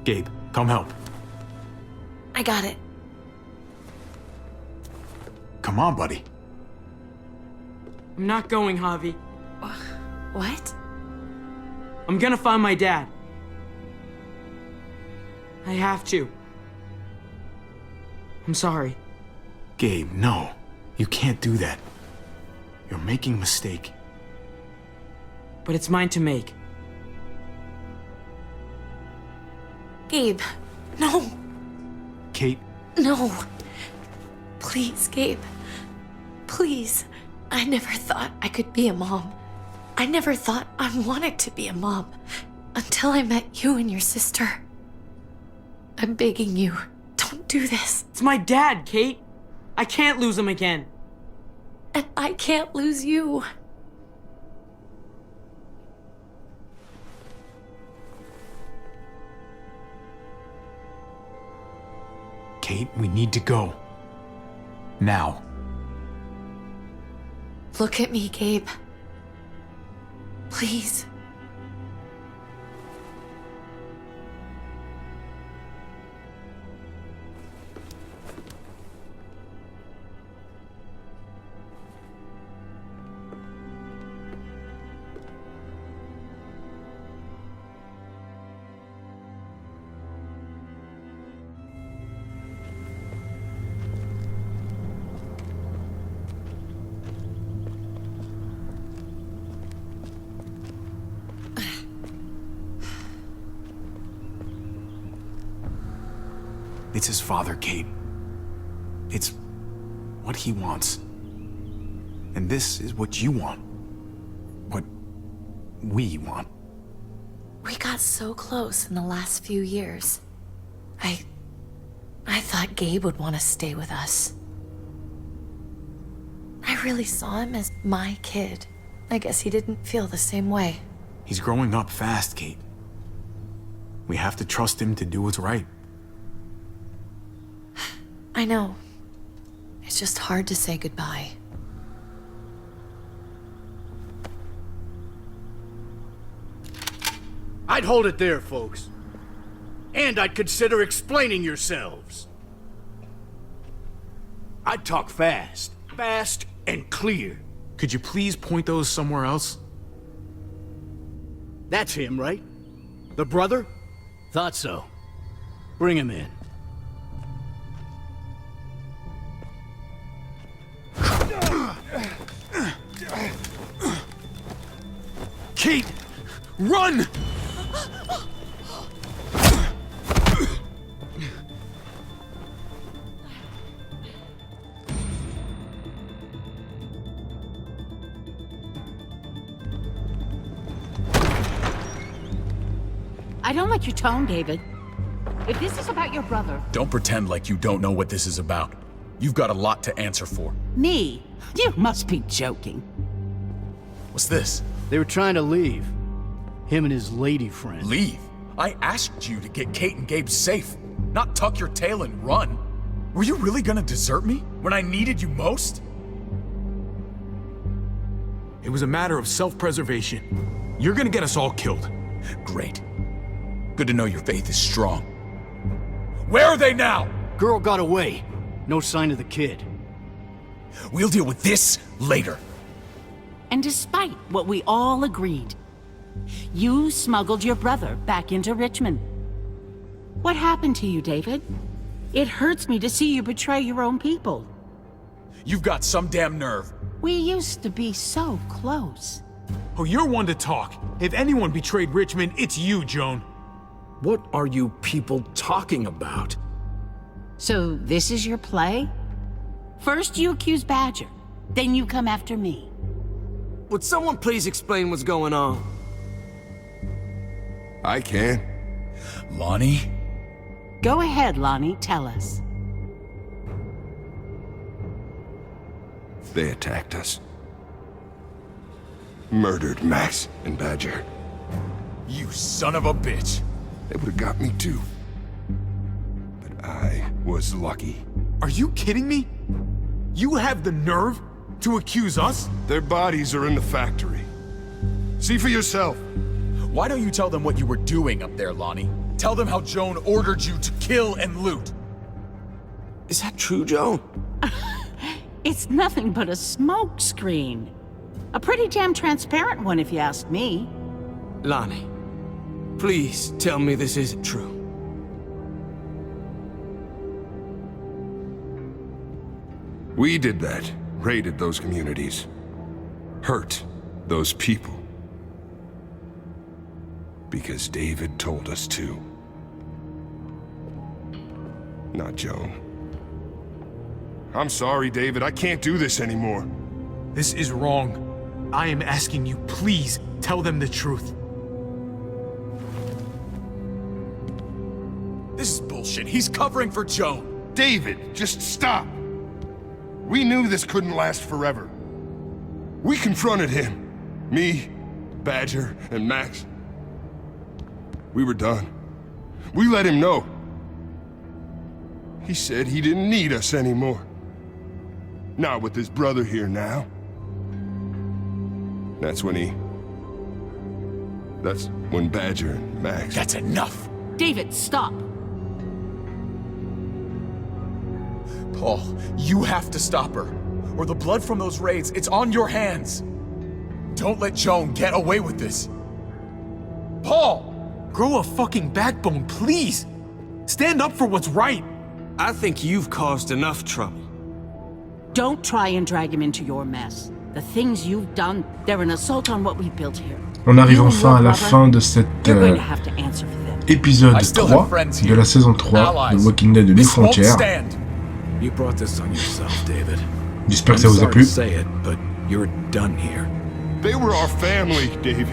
Gabe, come help. I got it. Come on, buddy. I'm not going, Javi. What? I'm gonna find my dad. I have to. I'm sorry. Gabe, no. You can't do that. You're making a mistake. But it's mine to make. Gabe, no. Kate. No. Please, Gabe. Please. I never thought I could be a mom. I never thought I wanted to be a mom. Until I met you and your sister. I'm begging you, don't do this. It's my dad, Kate. I can't lose him again. And I can't lose you. Kate, we need to go. Now. Look at me, Gabe. Please. It's his father, Kate. It's what he wants. And this is what you want. What we want. We got so close in the last few years. I thought Gabe would want to stay with us. I really saw him as my kid. I guess he didn't feel the same way. He's growing up fast, Kate. We have to trust him to do what's right. I know. It's just hard to say goodbye. I'd hold it there, folks. And I'd consider explaining yourselves. I'd talk fast. Fast and clear. Could you please point those somewhere else? That's him, right? The brother? Thought so. Bring him in. Kate! Run! I don't like your tone, David. If this is about your brother... Don't pretend like you don't know what this is about. You've got a lot to answer for. Me? You must be joking. What's this? They were trying to leave. Him and his lady friend. Leave? I asked you to get Kate and Gabe safe, not tuck your tail and run. Were you really gonna desert me when I needed you most? It was a matter of self-preservation. You're gonna get us all killed. Great. Good to know your faith is strong. Where are they now? Girl got away. No sign of the kid. We'll deal with this later. And despite what we all agreed, you smuggled your brother back into Richmond. What happened to you, David? It hurts me to see you betray your own people. You've got some damn nerve. We used to be so close. Oh, you're one to talk. If anyone betrayed Richmond, it's you, Joan. What are you people talking about? So this is your play? First you accuse Badger, then you come after me. Would someone please explain what's going on? I can. Lonnie? Go ahead, Lonnie, tell us. They attacked us. Murdered Max and Badger. You son of a bitch. They would have got me too. But I was lucky. Are you kidding me? You have the nerve to accuse us? Their bodies are in the factory. See for yourself. Why don't you tell them what you were doing up there, Lonnie? Tell them how Joan ordered you to kill and loot. Is that true, Joan? It's nothing but a smoke screen. A pretty damn transparent one, if you ask me. Lonnie, please tell me this isn't true. We did that. Raided those communities. Hurt those people. Because David told us to. Not Joan. I'm sorry, David. I can't do this anymore. This is wrong. I am asking you, please, tell them the truth. This is bullshit. He's covering for Joan. David, just stop. We knew this couldn't last forever. We confronted him. Me, Badger, and Max. We were done. We let him know. He said he didn't need us anymore. Not with his brother here now. That's when Badger and Max... That's enough! David, stop! Paul, you have to stop her. Or the blood from those raids, it's on your hands. Don't let Joan get away with this. Paul! Grow a fucking backbone, please! Stand up for what's right! I think you've caused enough trouble. Don't try and drag him into your mess. The things you've done, they're an assault on what we built here. On arrive enfin à la fin de cet épisode 3 de la saison 3 de Walking Dead de New Frontier. J'espère que ça vous a plu. They were our family, David.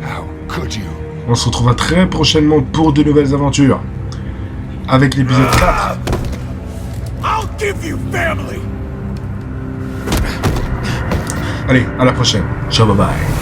How could you? On se retrouvera très prochainement pour de nouvelles aventures. Avec l'épisode 4. I'll give you family. Allez, à la prochaine. Ciao, bye bye.